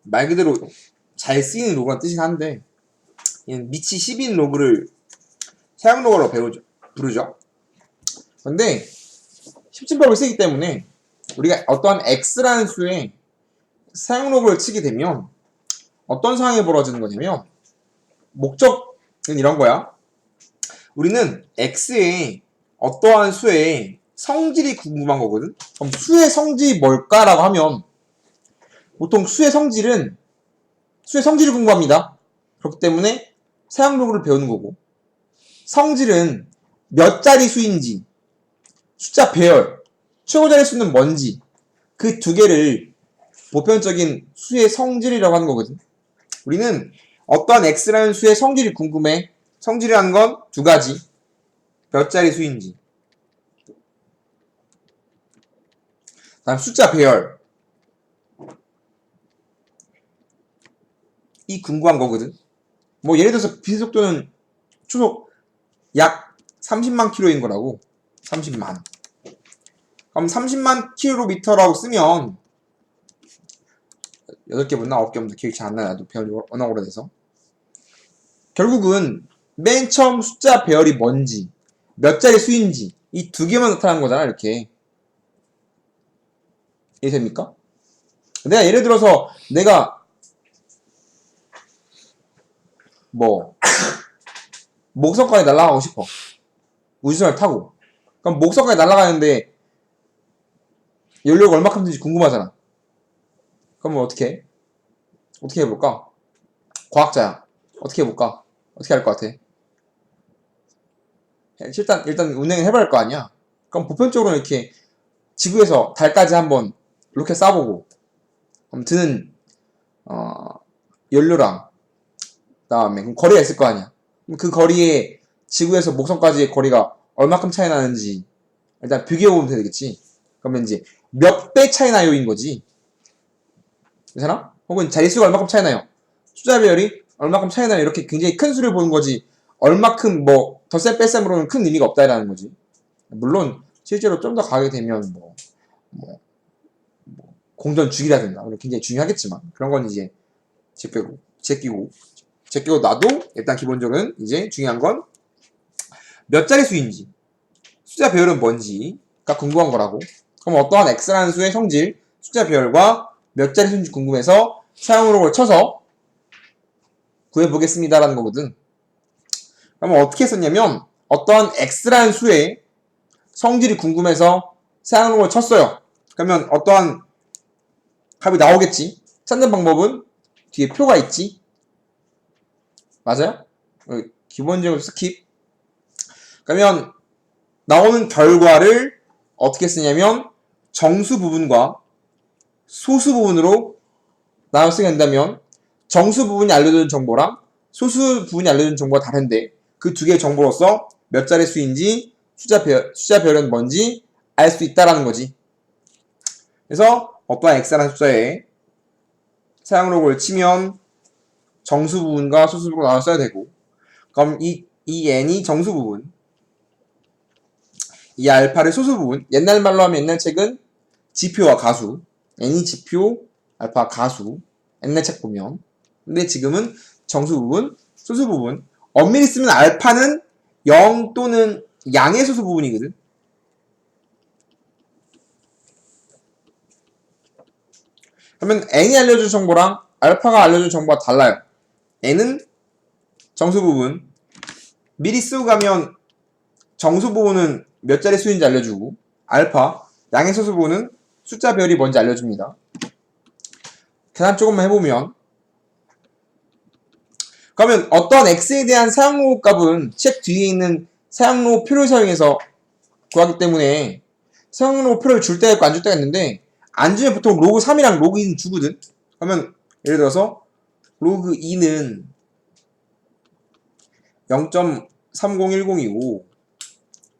말 그대로 잘 쓰이는 로그란 뜻이긴 한데, 밑이 10인 로그를 사용로그로 부르죠. 근데 십진법을 쓰기 때문에 우리가 어떠한 x라는 수에 사용로그를 치게 되면 어떤 상황이 벌어지는 거냐면, 목적은 이런 거야. 우리는 x의 어떠한 수의 성질이 궁금한 거거든. 그럼 수의 성질이 뭘까라고 하면, 보통 수의 성질을 궁금합니다. 그렇기 때문에 사용로그를 배우는 거고, 성질은 몇 자리 수인지, 숫자 배열, 최고 자릿수는 뭔지, 그 두 개를 보편적인 수의 성질이라고 하는 거거든. 우리는 어떠한 x라는 수의 성질이 궁금해. 성질이라는 건 두 가지. 몇 자리 수인지, 다음 숫자 배열, 이 궁금한 거거든. 뭐 예를 들어서 비속도는 초속 약 30만 킬로인 거라고. 30만. 그럼 30만 킬로미터라고 쓰면 8개 붙나 9개 붙나 기억이 잘 안 나요. 나도 배운 지 워낙 오래돼서. 결국은 맨 처음 숫자 배열이 뭔지, 몇 자리 수인지, 이 두 개만 나타나는 거잖아. 이렇게. 이해됩니까? 내가 예를 들어서 내가 뭐 목성까지 날아가고 싶어. 우주선을 타고. 그럼 목성까지 날아가는데 연료가 얼마큼 드는지 궁금하잖아. 그러면 어떻게 해볼까? 과학자야. 어떻게 해볼까? 어떻게 할 것 같아? 일단 운행을 해봐야 할 거 아니야? 그럼 보편적으로 이렇게 지구에서 달까지 한번 로켓 쏴보고, 그럼 드는 연료랑 그다음에 그럼 거리가 있을 거 아니야? 그럼 그 거리에 지구에서 목성까지의 거리가 얼마큼 차이 나는지 일단 비교해보면 되겠지. 그러면 이제 몇 배 차이 나요인 거지. 괜찮아? 혹은 자릿수가 얼마큼 차이 나요? 숫자 배열이 얼마큼 차이 나요? 이렇게 굉장히 큰 수를 보는 거지. 얼마큼 뭐 덧셈 뺄셈으로는 큰 의미가 없다라는 거지. 물론 실제로 좀 더 가게 되면 뭐 공전 주기라든가 굉장히 중요하겠지만, 그런 건 이제 제끼고 놔도 일단 기본적으로는 이제 중요한 건 몇 자리 수인지, 숫자 배열은 뭔지가 궁금한 거라고. 그럼 어떠한 x라는 수의 성질, 숫자 배열과 몇 자리 수인지 궁금해서 사용으로 쳐서 구해보겠습니다라는 거거든. 그러면 어떻게 썼냐면, 어떠한 x라는 수의 성질이 궁금해서 사용으로 쳤어요. 그러면 어떠한 값이 나오겠지. 찾는 방법은 뒤에 표가 있지. 맞아요? 기본적으로 스킵. 그러면 나오는 결과를 어떻게 쓰냐면 정수 부분과 소수 부분으로 나눠 쓰게 된다면, 정수 부분이 알려주는 정보랑 소수 부분이 알려주는 정보가 다른데, 그 두 개의 정보로서 몇 자리 수인지, 숫자 배열은 뭔지 알 수 있다라는 거지. 그래서 어떠한 x라는 숫자에 사용로그를 치면 정수 부분과 소수 부분으로 나눠 써야 되고, 그럼 이 n이 정수 부분, 이 알파를 소수 부분, 옛날 말로 하면 옛날 책은 지표와 가수, n이 지표, 알파 가수, 옛날 책 보면. 근데 지금은 정수 부분, 소수 부분, 엄밀히 쓰면 알파는 0 또는 양의 소수 부분이거든. 그러면 n이 알려준 정보랑 알파가 알려준 정보가 달라요. n은 정수 부분, 미리 쓰고 가면 정수 부분은 몇 자리 수인지 알려주고, 알파, 양의 소수 부분은 숫자 배열이 뭔지 알려줍니다. 계산 조금만 해보면, 그러면 어떤 x에 대한 사용로그 값은 책 뒤에 있는 사용로그 표를 사용해서 구하기 때문에 사용로그 표를 줄 때가 있고 안 줄 때가 있는데, 안 주면 보통 로그 3이랑 로그 2는 주거든. 그러면 예를 들어서 로그 2는 0.3010이고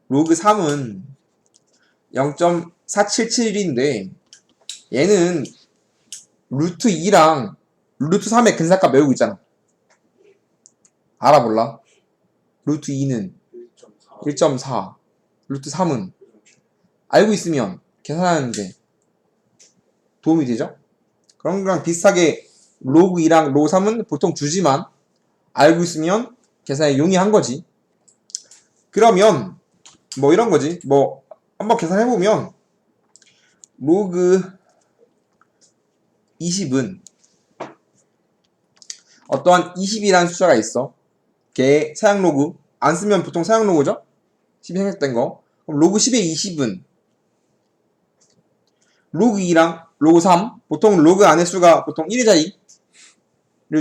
로그 3은 0.4771인데 얘는 루트 2랑 루트 3의 근사값 외우고 있잖아. 알아 몰라? 루트 2는 1.4. 1.4, 루트 3은 알고 있으면 계산하는데 도움이 되죠? 그런 거랑 비슷하게 로그 2랑 로그 3은 보통 주지만 알고 있으면 계산에 용이한 거지. 그러면 뭐 이런 거지. 뭐 한번 계산해보면 로그 20은 어떠한 20이라는 숫자가 있어. 걔 사용 로그 안 쓰면 보통 사용 로그죠? 10이 생략된 거. 그럼 로그 10의 20은 로그 2랑 로그 3 보통 로그 안의 수가 보통 1의자리를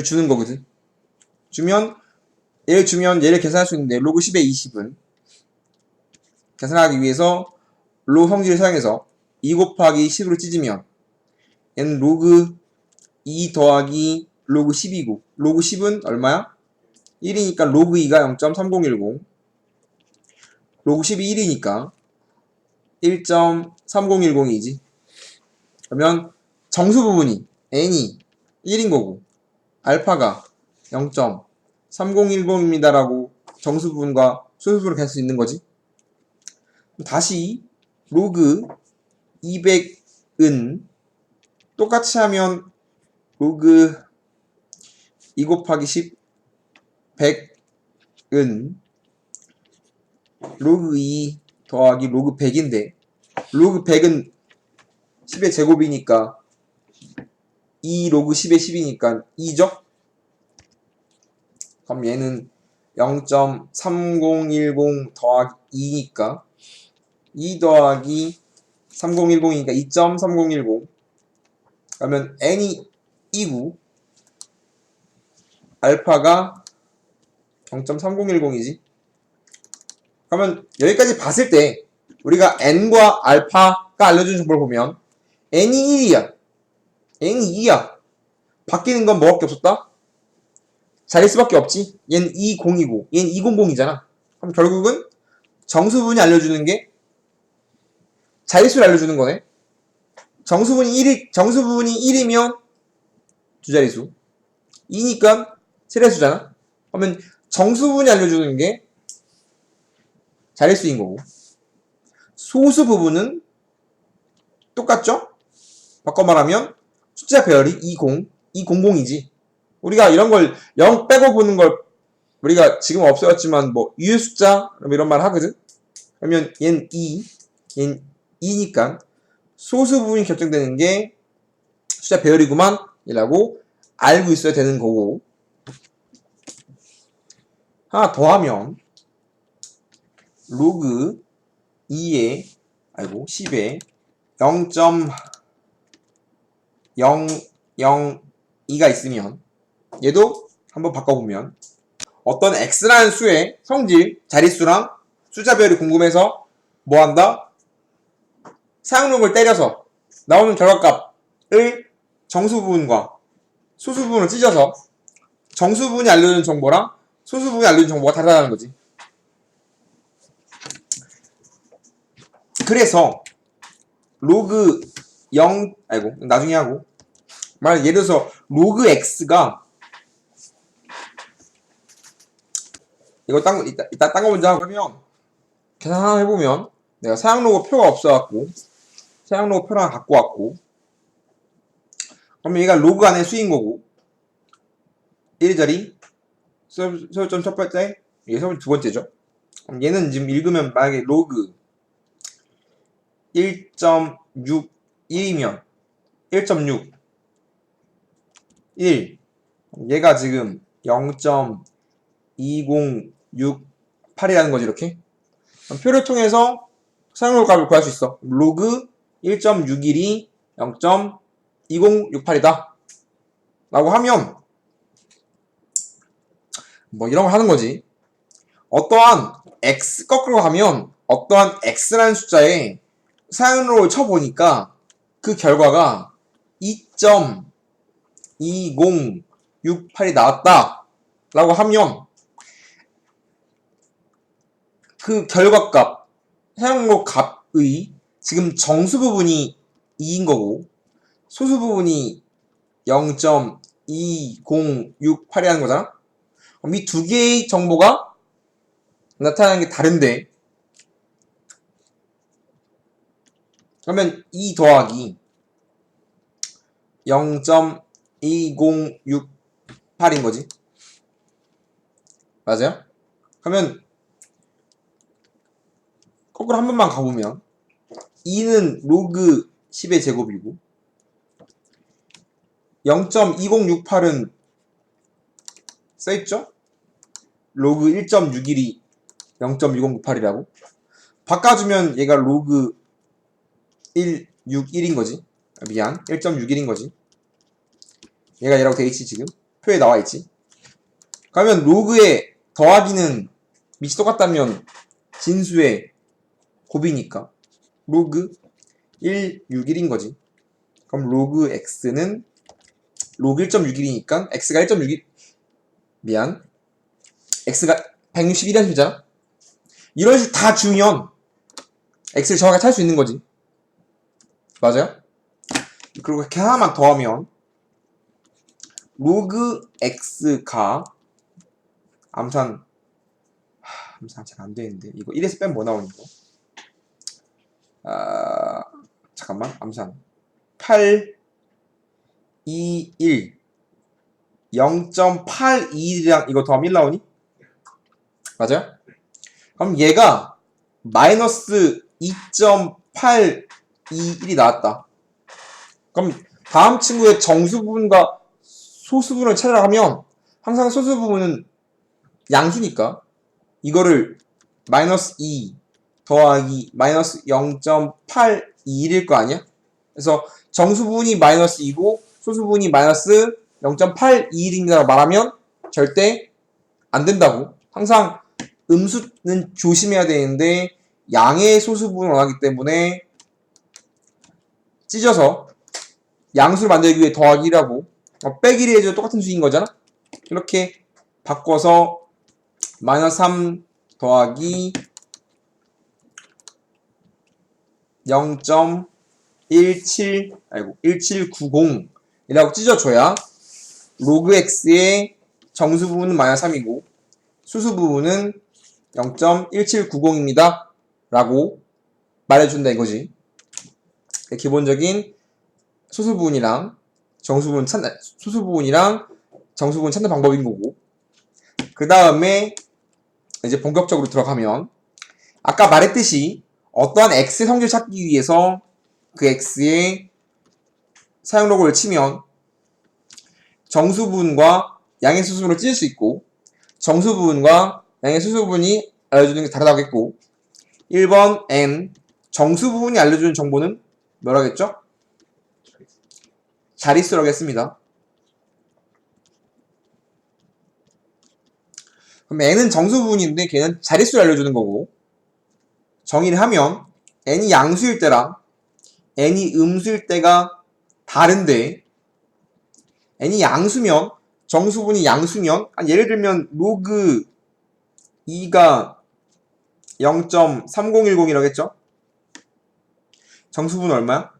주는 거거든. 얘를 주면 얘를 계산할 수 있는데 로그 10의 20은 계산하기 위해서 로그 성질을 사용해서 2 곱하기 10으로 찢으면 얘는 로그 2 더하기 로그 10이고 로그 10은 얼마야? 1이니까 로그 2가 0.3010 로그 10이 1이니까 1.3010이지. 그러면 정수 부분이 n이 1인 거고 알파가 0.3010입니다 라고 정수 부분과 소수 부분을 갈 수 있는 거지. 다시 로그 200은 똑같이 하면 로그 2 곱하기 10 100은 로그 2 더하기 로그 100인데 로그 100은 10의 제곱이니까 2 로그 10의 10이니까 2죠? 그럼 얘는 0.3010 더하기 2니까 2 더하기 3010이니까 2.3010 그러면 n이 2고 알파가 0.3010이지. 그러면 여기까지 봤을 때 우리가 n과 알파가 알려준 정보를 보면 n이 1이야. n이 2야. 바뀌는 건 뭐밖에 없었다? 자릿수밖에 없지. 얘는 20이고 얘는 200이잖아. 그럼 결국은 정수분이 알려주는 게 자릿수를 알려주는 거네. 정수분이 1이면 두 자릿수 2니까 세례수잖아. 그러면 정수분이 알려주는 게 자릿수인 거고 소수 부분은 똑같죠? 바꿔 말하면 숫자 배열이 200이지. 우리가 이런 걸 0 빼고 보는 걸 우리가 지금 없어졌지만 뭐 유효 숫자 이런 말 하거든. 그러면 얘는 2, 얘는 2니까 소수 부분이 결정되는 게 숫자 배열이구만 이라고 알고 있어야 되는 거고 하나 더 하면 로그 10에 0.002가 있으면 얘도 한번 바꿔보면 어떤 x라는 수의 성질, 자릿수랑 숫자 배열이 궁금해서 뭐한다? 사용록을 때려서 나오는 결과값을 정수 부분과 소수 부분을 찢어서 정수 부분이 알려주는 정보랑 소수 부분이 알려주는 정보가 다르다는 거지. 그래서 로그 0 나중에 하고 예를 들어서 로그 x가 이거 이따 딴 거 먼저 하고 그러면 계산 하나 해보면 내가 사용로그 표가 없어갖고 사용로그 표를 하나 갖고 왔고 그러면 얘가 로그 안에 수인 거고 1자리 소요점 첫 번째 이게 소요점 두 번째죠. 그럼 얘는 지금 읽으면 만약에 로그 1.61이면 1.6 1 얘가 지금 0.2068이라는 거지. 이렇게 표를 통해서 사용료 값을 구할 수 있어. 로그 1.61이 0.2068이다 라고 하면 뭐 이런 걸 하는 거지. 어떠한 x 거꾸로 가면 어떠한 x라는 숫자에 사용료를 쳐보니까 그 결과가 2.2068이 나왔다 라고 하면 그 결과값, 사용로 값의 지금 정수 부분이 2인 거고 소수 부분이 0.2068이라는 거잖아? 그럼 이 두 개의 정보가 나타나는 게 다른데 그러면 2 더하기 0.2068인 거지. 맞아요? 그러면 거꾸로 한 번만 가보면 2는 로그 10의 제곱이고 0.2068은 써있죠? 로그 1.61이 0.2068이라고 바꿔주면 얘가 로그 161인 거지. 미안 1.61인 거지. 얘가 얘라고 돼있지. 지금 표에 나와있지. 그러면 로그의 더하기는 밑이 똑같다면 진수의 곱이니까 로그 161인 거지. 그럼 로그 x는 로그 1.61이니까 x가 1.61 미안 x가 161이라는 소리잖아. 이런 식으로 다 주면 x를 정확하게 찾을 수 있는 거지. 맞아요? 그리고 이렇게 하나만 더하면 로그 x가 암산 잘 안되는데 이거 1에서 빼면 뭐 나오는 거? 잠깐만 암산 8 2 1 0.82이랑 이거 더하면 1 나오니? 맞아요? 그럼 얘가 마이너스 2.821이 나왔다. 그럼 다음 친구의 정수 부분과 소수 부분을 찾으라 하면 항상 소수 부분은 양수니까 이거를 마이너스 2 더하기 마이너스 0.821일 거 아니야? 그래서 정수 부분이 마이너스 2고 소수 부분이 마이너스 0.821이라고 말하면 절대 안 된다고. 항상 음수는 조심해야 되는데 양의 소수 부분을 원하기 때문에 찢어서 양수를 만들기 위해 더하기라고 빼기를 해줘도 똑같은 수인 거잖아. 이렇게 바꿔서 마이너스 3 더하기 1790이라고 찢어줘야 로그 x의 정수 부분은 마이너스 3이고 수수 부분은 0.1790입니다 라고 말해준다 이거지. 기본적인 소수 부분이랑 정수 부분 찾는 방법인 거고, 그 다음에 이제 본격적으로 들어가면 아까 말했듯이 어떠한 x의 성질을 찾기 위해서 그 x의 사용 로그를 치면 정수 부분과 양의 수수 부분을 찢을 수 있고 정수 부분과 양의 수수 부분이 알려주는 게 다르다고 했고 1번 n 정수 부분이 알려주는 정보는 뭐라고 했죠? 자릿수라고 했습니다. 그럼 n은 정수 부분인데 걔는 자릿수를 알려주는 거고 정의를 하면 n이 양수일 때랑 n이 음수일 때가 다른데 n이 양수면 정수 부분이 양수면 예를 들면 로그 2가 0.3010이라고 했죠? 정수 부분은 얼마야?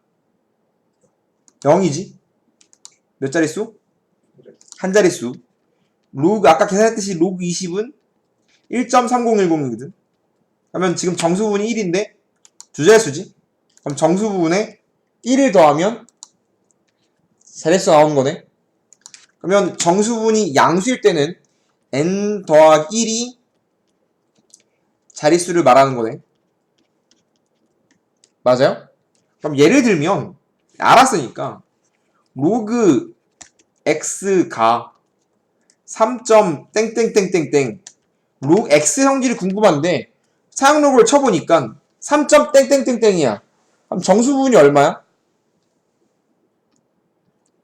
0이지? 몇 자릿수? 한 자릿수. 로그 아까 계산했듯이 로그 20은 1.3010이거든. 그러면 지금 정수 부분이 1인데 두 자릿수지? 그럼 정수 부분에 1을 더하면 자릿수가 나오는 거네. 그러면 정수 부분이 양수일 때는 n 더하기 1이 자릿수를 말하는 거네. 맞아요? 그럼 예를 들면 알았으니까 로그 x가 3.땡땡땡땡땡 로그 x 성질이 궁금한데 사용 로그를 쳐보니까 3.땡땡땡땡이야. 그럼 정수 부분이 얼마야?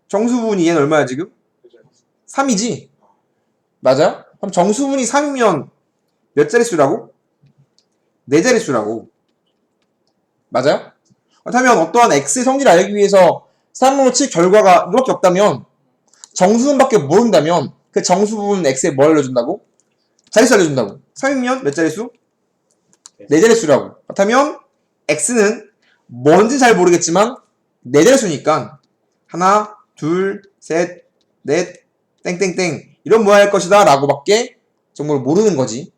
정수 부분이 얘는 얼마야 지금? 3이지? 맞아요? 그럼 정수 부분이 3이면 몇 자릿수라고? 4자릿수라고. 맞아요? 그렇다면 어떠한 x의 성질을 알기 위해서 사용로그 칠 결과가 이렇게 없다면 정수분밖에 모른다면 그 정수 부분 x에 뭘 알려준다고? 자릿수 알려준다고. 3이면 몇 자릿수? 네 자릿수라고. 그렇다면 x는 뭔지 잘 모르겠지만 네 자릿수니까 하나, 둘, 셋, 넷, 땡땡땡 이런 모양일 것이다 라고 밖에 정보를 모르는 거지.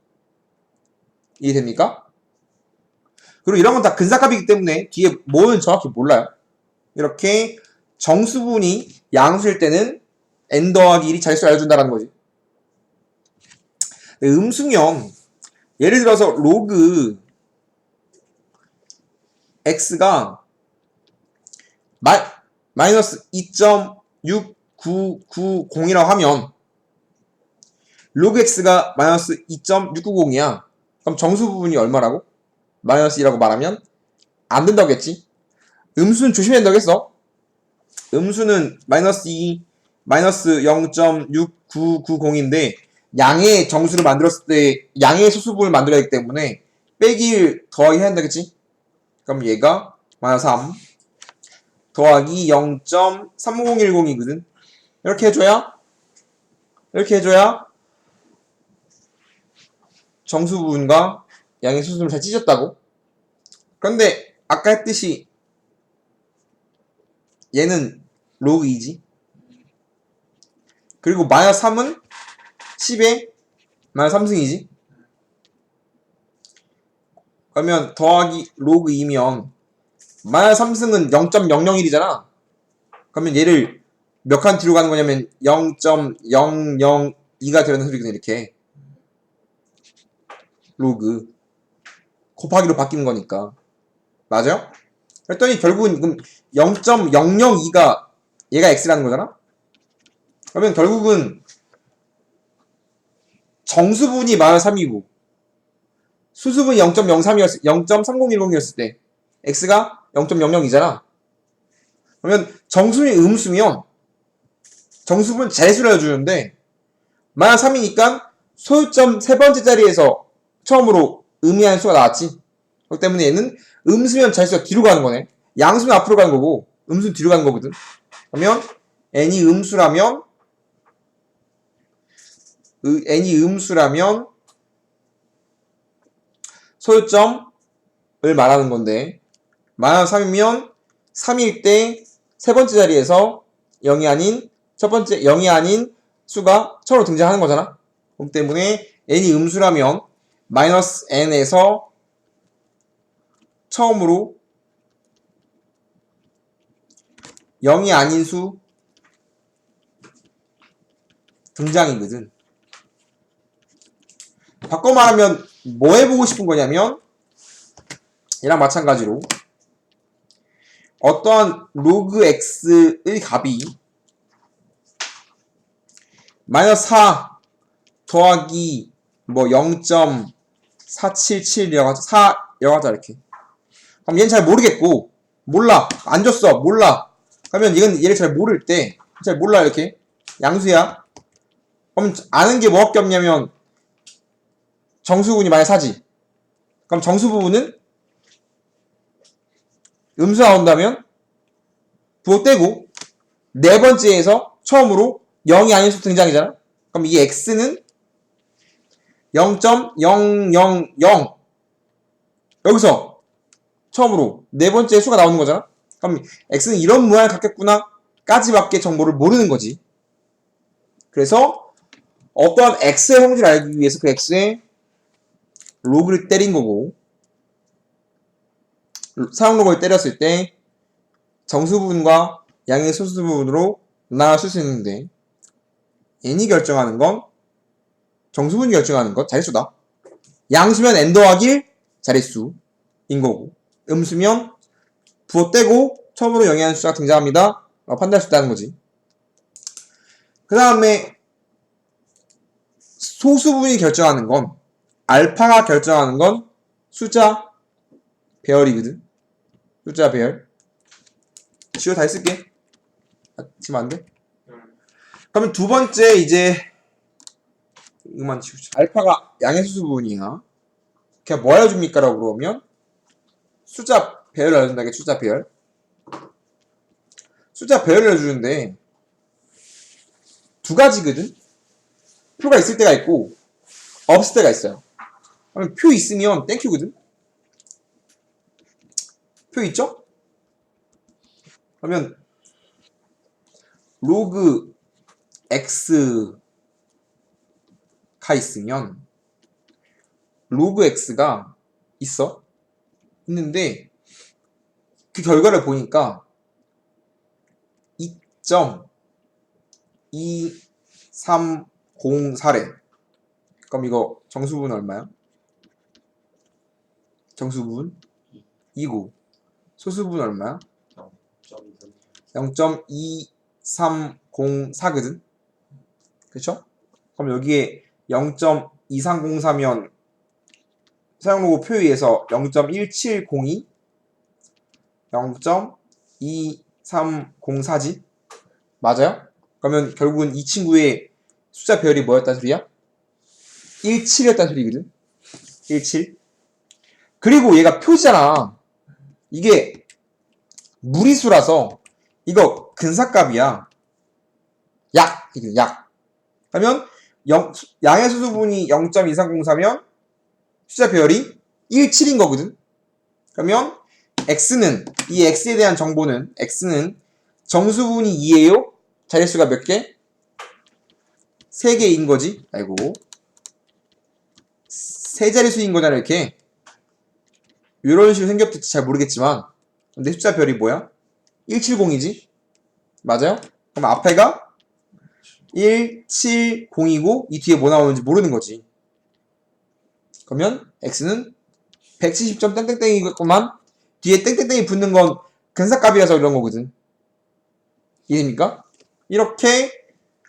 이해됩니까? 그리고 이런 건 다 근사값이기 때문에 뒤에 뭐는 정확히 몰라요. 이렇게 정수분이 양수일 때는 n 더하기 1이 자릿수를 알려준다는 거지. 음수면 예를 들어서 로그 x가 마이너스 2.6990이라고 하면 로그 x가 마이너스 2.690이야. 그럼 정수 부분이 얼마라고? 마이너스 2라고 말하면 안 된다고 했지. 음수는 조심해야 된다고 했어. 음수는 마이너스 2, 마이너스 0.6990인데 양의 정수를 만들었을 때 양의 소수분을 만들어야 하기 때문에 빼기 더하기 해야 된다겠지. 그럼 얘가 마이너스 3 더하기 0.3010이거든. 이렇게 해줘야 정수 부분과 양의 소수분을 잘 찢었다고. 그런데 아까 했듯이 얘는 로그 2지. 그리고 마이너스 3은 10에 마이너스 3승이지. 그러면 더하기 로그 2면 마이너스 3승은 0.001이잖아. 그러면 얘를 몇 칸 뒤로 가는 거냐면 0.002가 되는 소리거든. 이렇게 로그 곱하기로 바뀌는 거니까. 맞아요? 그랬더니 결국은 그럼 0.002가 얘가 x라는 거잖아? 그러면 결국은 정수분이 마이너스 3이고 수수분이 0.3010이었을 때 x가 0.002잖아. 그러면 정수분이 음수면 정수분 자릿수를 해주는데 마이너스 3이니까 소유점 세 번째 자리에서 처음으로 의미하는 수가 나왔지. 그렇기 때문에 얘는 음수면 자릿수가 뒤로 가는 거네. 양수면 앞으로 가는 거고 음수는 뒤로 가는 거거든. 그러면 n이 음수라면 소유점을 말하는 건데 마이너스 3이면 3일 때 세 번째 자리에서 0이 아닌 첫 번째 0이 아닌 수가 처음으로 등장하는 거잖아. 그렇기 때문에 n이 음수라면 마이너스 n에서 처음으로 0이 아닌 수 등장이거든. 바꿔 말하면 뭐 해보고 싶은 거냐면 얘랑 마찬가지로 어떠한 로그 x의 값이 마이너스 4 더하기 뭐 0.477이라고 하자. 4라고 하자 이렇게. 그럼 얘는 잘 모르겠고 몰라. 안 줬어. 몰라. 그러면 이건 얘를 잘 모를 때 잘 몰라 이렇게. 양수야. 그럼 아는 게 뭐밖에 없냐면 정수분이 마이너스 4지. 그럼 정수 부분은 음수 나온다면 부호 떼고 네 번째에서 처음으로 0이 아닌 수 등장이잖아. 그럼 이 x는 0.000 여기서 처음으로 네 번째 수가 나오는 거잖아. 그럼 x는 이런 모양을 갖겠구나 까지밖에 정보를 모르는 거지. 그래서 어떠한 x의 성질을 알기 위해서 그 x의 로그를 때린 거고 사용 로그를 때렸을 때 정수 부분과 양의 소수 부분으로 나눠줄 수 있는데 n이 결정하는 건 정수분이 결정하는 것 자릿수다. 양수면 n 더하기 자릿수인 거고 음수면 부호 떼고 처음으로 0이 아닌 수가 등장합니다. 판단할 수 있다는 거지. 그 다음에 소수분이 결정하는 건 알파가 결정하는 건 숫자 배열이거든. 숫자 배열. 지워 다시 쓸게. 지금 안 돼? 그러면 두 번째 이제 이거만 지우자. 알파가 양의 수수 부분이야. 그냥 뭐 알려줍니까? 라고 물어보면 숫자 배열을 알려준다. 숫자 배열. 숫자 배열을 알려주는데 두 가지거든. 표가 있을 때가 있고 없을 때가 있어요. 그러면 표 있으면 땡큐거든. 표 있죠? 그러면 로그 x가 있으면 로그 x가 있는데 그 결과를 보니까 2.2304래. 그럼 이거 정수분 얼마야? 정수분 2고 소수분 얼마야? 0.2304거든. 그쵸? 그럼 여기에 0.2304면 사용로고 표위에서 0.1702 0.2304지? 맞아요? 그러면 결국은 이 친구의 숫자 배열이 뭐였단 소리야? 17이었단 소리거든? 17. 그리고 얘가 표지잖아. 이게 무리수라서 이거 근사값이야. 약. 그러면 양의 수수분이 0.2304면 숫자 배열이 17인 거거든. 그러면 x는 이 x에 대한 정보는 x는 정수분이 2예요. 자릿수가 몇 개? 3개인 거지. 아이고. 세 자릿수인 거잖아 이렇게. 이런 식으로 생겼을지 잘 모르겠지만 근데 숫자 별이 뭐야? 170이지? 맞아요? 그럼 앞에가 170이고 이 뒤에 뭐 나오는지 모르는 거지. 그러면 x는 170점 땡땡땡이겠구만. 뒤에 땡땡땡이 붙는 건 근사값이라서 이런 거거든. 이해됩니까? 이렇게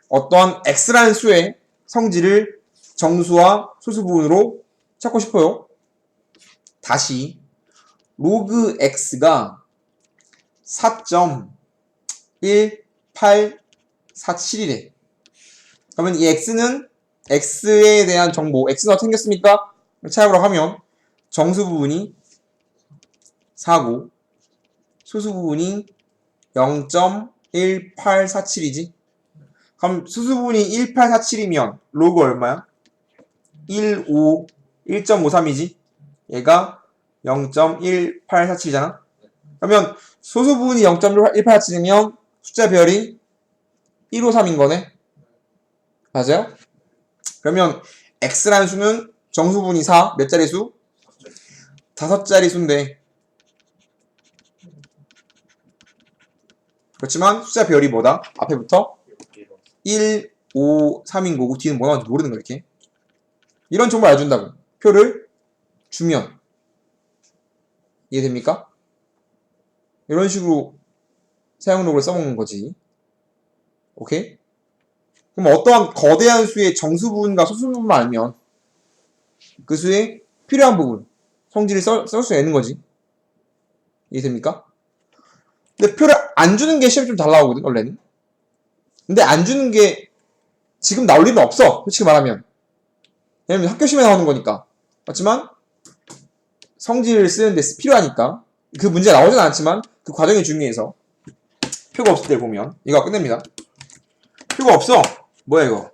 어떠한 x라는 수의 성질을 정수와 소수 부분으로 찾고 싶어요. 다시 로그 x가 4.1847이래. 그러면 이 x는 x에 대한 정보, x는 어떻게 생겼습니까? 찾아보라고 하면 정수 부분이 4고 소수 부분이 0.1847이지. 그럼 수수 부분이 1847이면 로그 얼마야? 1.53이지. 얘가 0.1847이잖아. 그러면 소수 부분이 0.1847이면 숫자 별이 153인 거네. 맞아요? 그러면 x라는 수는 정수 부분이 4, 몇 자리 수? 5자리 수인데 그렇지만 숫자 별이 뭐다? 앞에부터 1, 5, 3인 거고 뒤는 뭐 나오는지 모르는 거 이렇게. 이런 정보를 알려준다고. 표를 주면. 이해됩니까? 이런 식으로 사용록을 써먹는 거지. 오케이? 그럼 어떠한 거대한 수의 정수 부분과 소수 부분만 알면 그 수의 필요한 부분, 성질을 쓸 수 있는 거지. 이해됩니까? 근데 표를 안 주는 게 시험이 좀 잘 나오거든, 원래는. 근데 안 주는 게 지금 나올 일은 없어, 솔직히 말하면. 왜냐면 학교 시험에 나오는 거니까. 맞지만 성질을 쓰는데 필요하니까 그 문제가 나오진 않지만 그 과정이 중요해서 표가 없을 때 보면 이거 끝냅니다. 표가 없어. 뭐야 이거?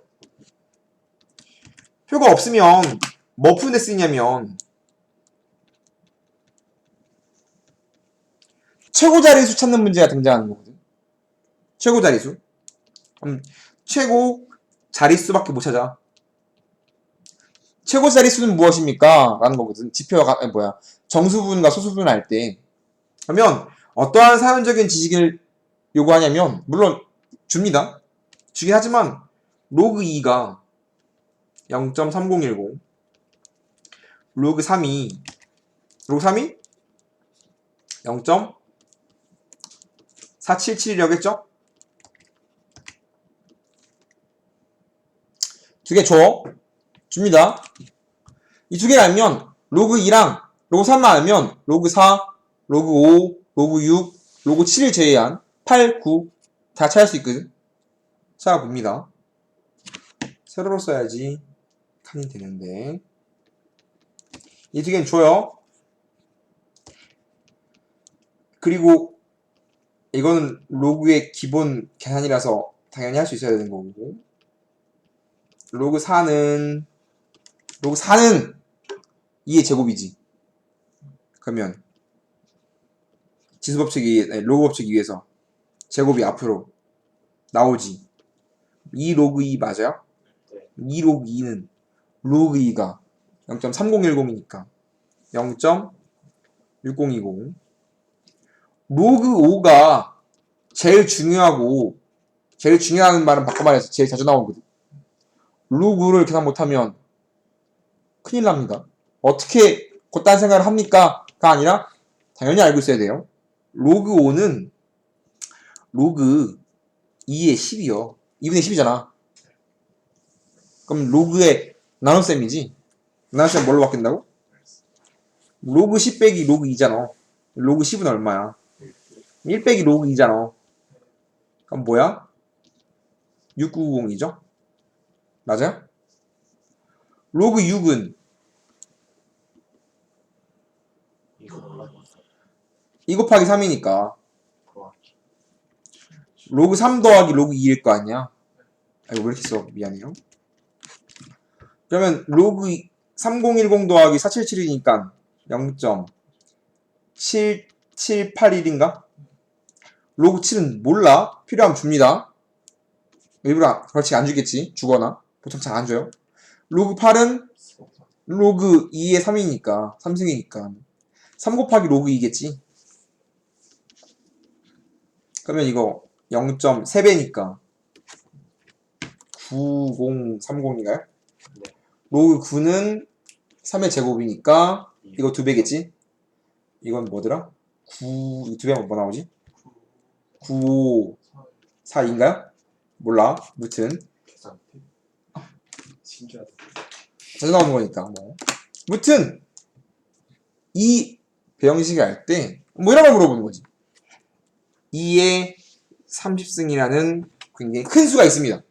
표가 없으면 뭐 푸는데 쓰냐면 최고 자리수 찾는 문제가 등장하는 거거든. 최고 자리수. 최고 자릿수밖에 못 찾아. 최고 자릿수는 무엇입니까? 라는 거거든. 지표가 정수분과 소수분을 할 때. 그러면 어떠한 사용적인 지식을 요구하냐면 물론 줍니다. 주긴 하지만 로그 2가 0.3010 로그 3이 0.477이라겠죠? 두 개 줘. 줍니다. 이 두 개를 알면 로그 2랑 로그 3만 알면 로그 4, 로그 5, 로그 6, 로그 7을 제외한 8, 9 다 찾을 수 있거든. 찾아봅니다. 세로로 써야지 칸이 되는데 이 두 개는 줘요. 그리고 이거는 로그의 기본 계산이라서 당연히 할 수 있어야 되는 거고 로그 4는 2의 제곱이지. 그러면 로그 법칙에 의해서 제곱이 앞으로 나오지. 2 로그 2 맞아요? 네. 2 로그 2는 로그 2가 0.3010이니까 0.6020. 로그 5가 제일 중요하고, 제일 중요한 말은 바꿔 말해서 제일 자주 나오거든. 로그를 계산 못하면 큰일 납니다. 어떻게 그딴 생각을 합니까? 가 아니라 당연히 알고 있어야 돼요. 로그 5는 로그 2의 10이요. 2분의 10이잖아. 그럼 로그의 나눗셈이지. 나눗셈 뭘로 바뀐다고? 로그 10 빼기 로그 2잖아. 로그 10은 얼마야? 1 빼기 로그 2잖아. 그럼 뭐야? 6990이죠? 맞아요? 로그 6은 이거 몰라. 2 곱하기 3이니까 더하기. 로그 3 더하기 로그 2일 거 아니야? 아이고 왜 이렇게 써? 미안해요. 그러면 로그 3010 더하기 4771이니까 0.7781인가? 로그 7은 몰라. 필요하면 줍니다. 일부러 그렇지 안 주겠지. 주거나. 보통 잘 안 줘요. 로그 8은 로그 2의 3이니까 3승이니까 3 곱하기 로그 2겠지. 그러면 이거 0.3배니까 9030인가요? 네. 로그 9는 3의 제곱이니까 이거 2배겠지? 이건 뭐더라? 9, 2배면 뭐 나오지? 954인가요? 몰라. 무튼 계산. 신기하다. 자주 나오는 거니까 뭐. 무튼 이 배형식을 할 때 뭐 이런 걸 물어보는 거지. 2의 30승이라는 굉장히 큰 수가 있습니다.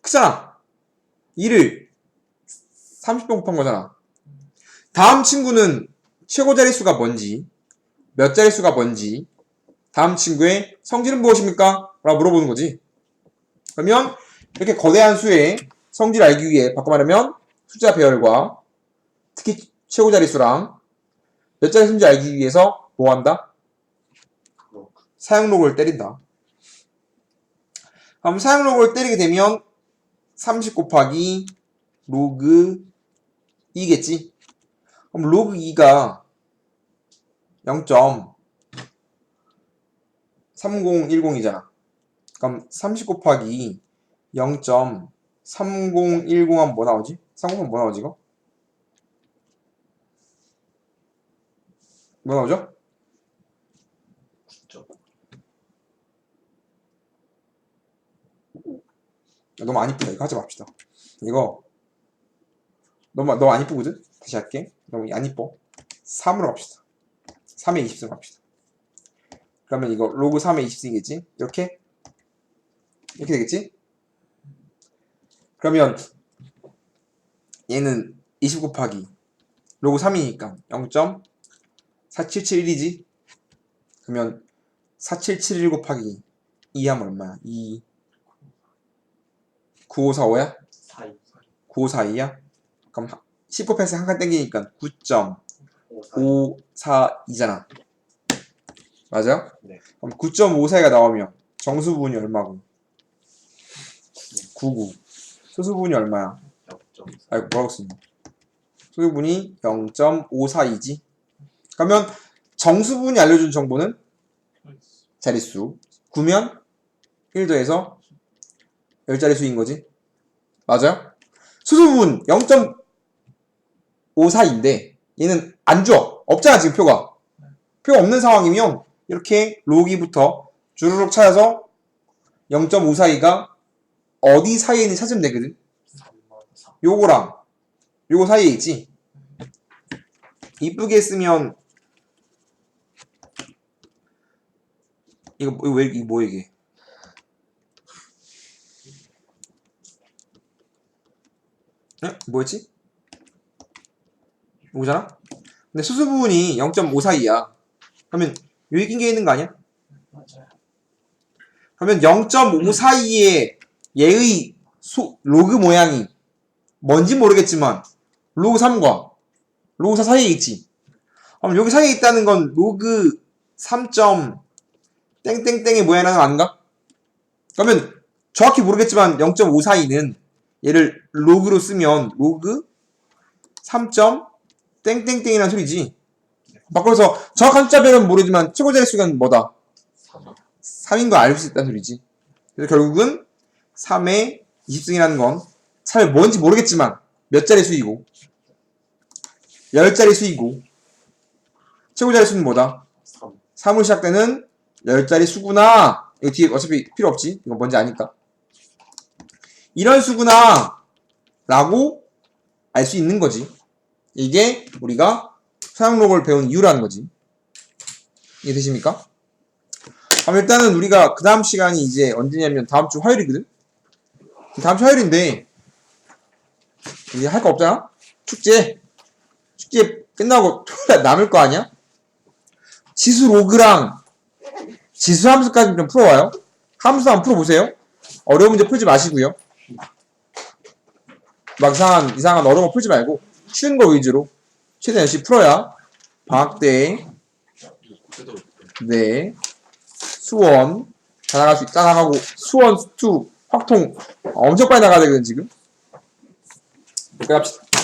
크잖아. 2를 30번 곱한 거잖아. 다음 친구는 최고 자릿수가 뭔지, 몇 자릿수가 뭔지, 다음 친구의 성질은 무엇입니까? 라고 물어보는 거지. 그러면 이렇게 거대한 수의 성질을 알기 위해 바꿔 말하면 숫자 배열과 특히 최고 자릿수랑 몇 자릿수인지 알기 위해서 뭐 한다? 사용로그를 때린다. 그럼 사용로그를 때리게 되면 30 곱하기 로그 2겠지? 그럼 로그 2가 0.3010이잖아. 그럼 30 곱하기 0.3010 하면 뭐 나오지? 30은 뭐 나오지 이거? 뭐 나오죠? 9점. 너무 안 이쁘다. 이거 하지 맙시다. 이거 너무 안 이쁘거든? 다시 할게. 너무 안 이뻐. 3으로 갑시다. 3의 20승 갑시다. 그러면 이거 로그 3의 20승이겠지? 이렇게 되겠지? 그러면 얘는 20 곱하기 로그 3이니까 0.4771이지? 그러면 4771 곱하기 2 하면 얼마야? 2 9545야? 4이. 9542야? 그럼 10 곱해서 한 칸 땡기니까 5, 9.542잖아. 맞아요? 네. 그럼 9.54가 나오면 정수분이 얼마고? 99. 소수분이 얼마야? 0.4. 아이고 뭐라고 쓰냐? 소수분이 0.542지. 그러면 정수분이 알려준 정보는 자릿수. 9면 1 더해서 10자릿수인 거지. 맞아요? 수수분 0.54인데 얘는 안 줘. 없잖아 지금 표가. 표가 없는 상황이면 이렇게 로기부터 주르륵 찾아서 0.542가 어디 사이에 있는지 찾으면 되거든. 3만 4. 요거랑 요거 사이에 있지. 이쁘게 쓰면 이거 뭐 이게? 에? 뭐였지? 이거잖아? 근데 수수 부분이 0.54이야. 그러면 여기 낀 게 있는 거 아니야? 맞아요. 그러면 0.54의 얘의 로그 모양이 뭔지 모르겠지만 로그 3과 로그 4 사이에 있지. 그럼 여기 사이에 있다는 건 로그 3점 땡땡땡이 모양이라는 거 아닌가? 그러면 정확히 모르겠지만 0.542는 얘를 로그로 쓰면 로그 3점 땡땡땡이라는 소리지. 바꿔서 정확한 숫자별은 모르지만 최고 자릿수는 뭐다? 3인 거 알 수 있다는 소리지. 그래서 결국은 3의 20승이라는 건 잘 뭔지 모르겠지만 몇 자리 수이고 10자리 수이고 최고 자릿수는 뭐다? 3으로 시작되는 10자리 수구나. 이거 뒤에 어차피 필요 없지. 이거 뭔지 아니까. 이런 수구나 라고 알 수 있는 거지. 이게 우리가 사용록을 배운 이유라는 거지. 이해되십니까? 그럼 일단은 우리가 그 다음 시간이 이제 언제냐면 다음 주 화요일이거든? 다음 주 화요일인데 이제 할 거 없잖아? 축제 끝나고 토요일에 남을 거 아니야? 지수 로그랑 지수 함수까지 좀 풀어와요. 함수 한번 풀어보세요. 어려운 문제 풀지 마시고요. 막 이상한 어려운 거 풀지 말고 쉬운 거 위주로 최대한 열심히 풀어야 방학 때 네 수원 다 나가고 수원 수투 확통 엄청 빨리 나가야 되거든 지금. 여기까지 합시다.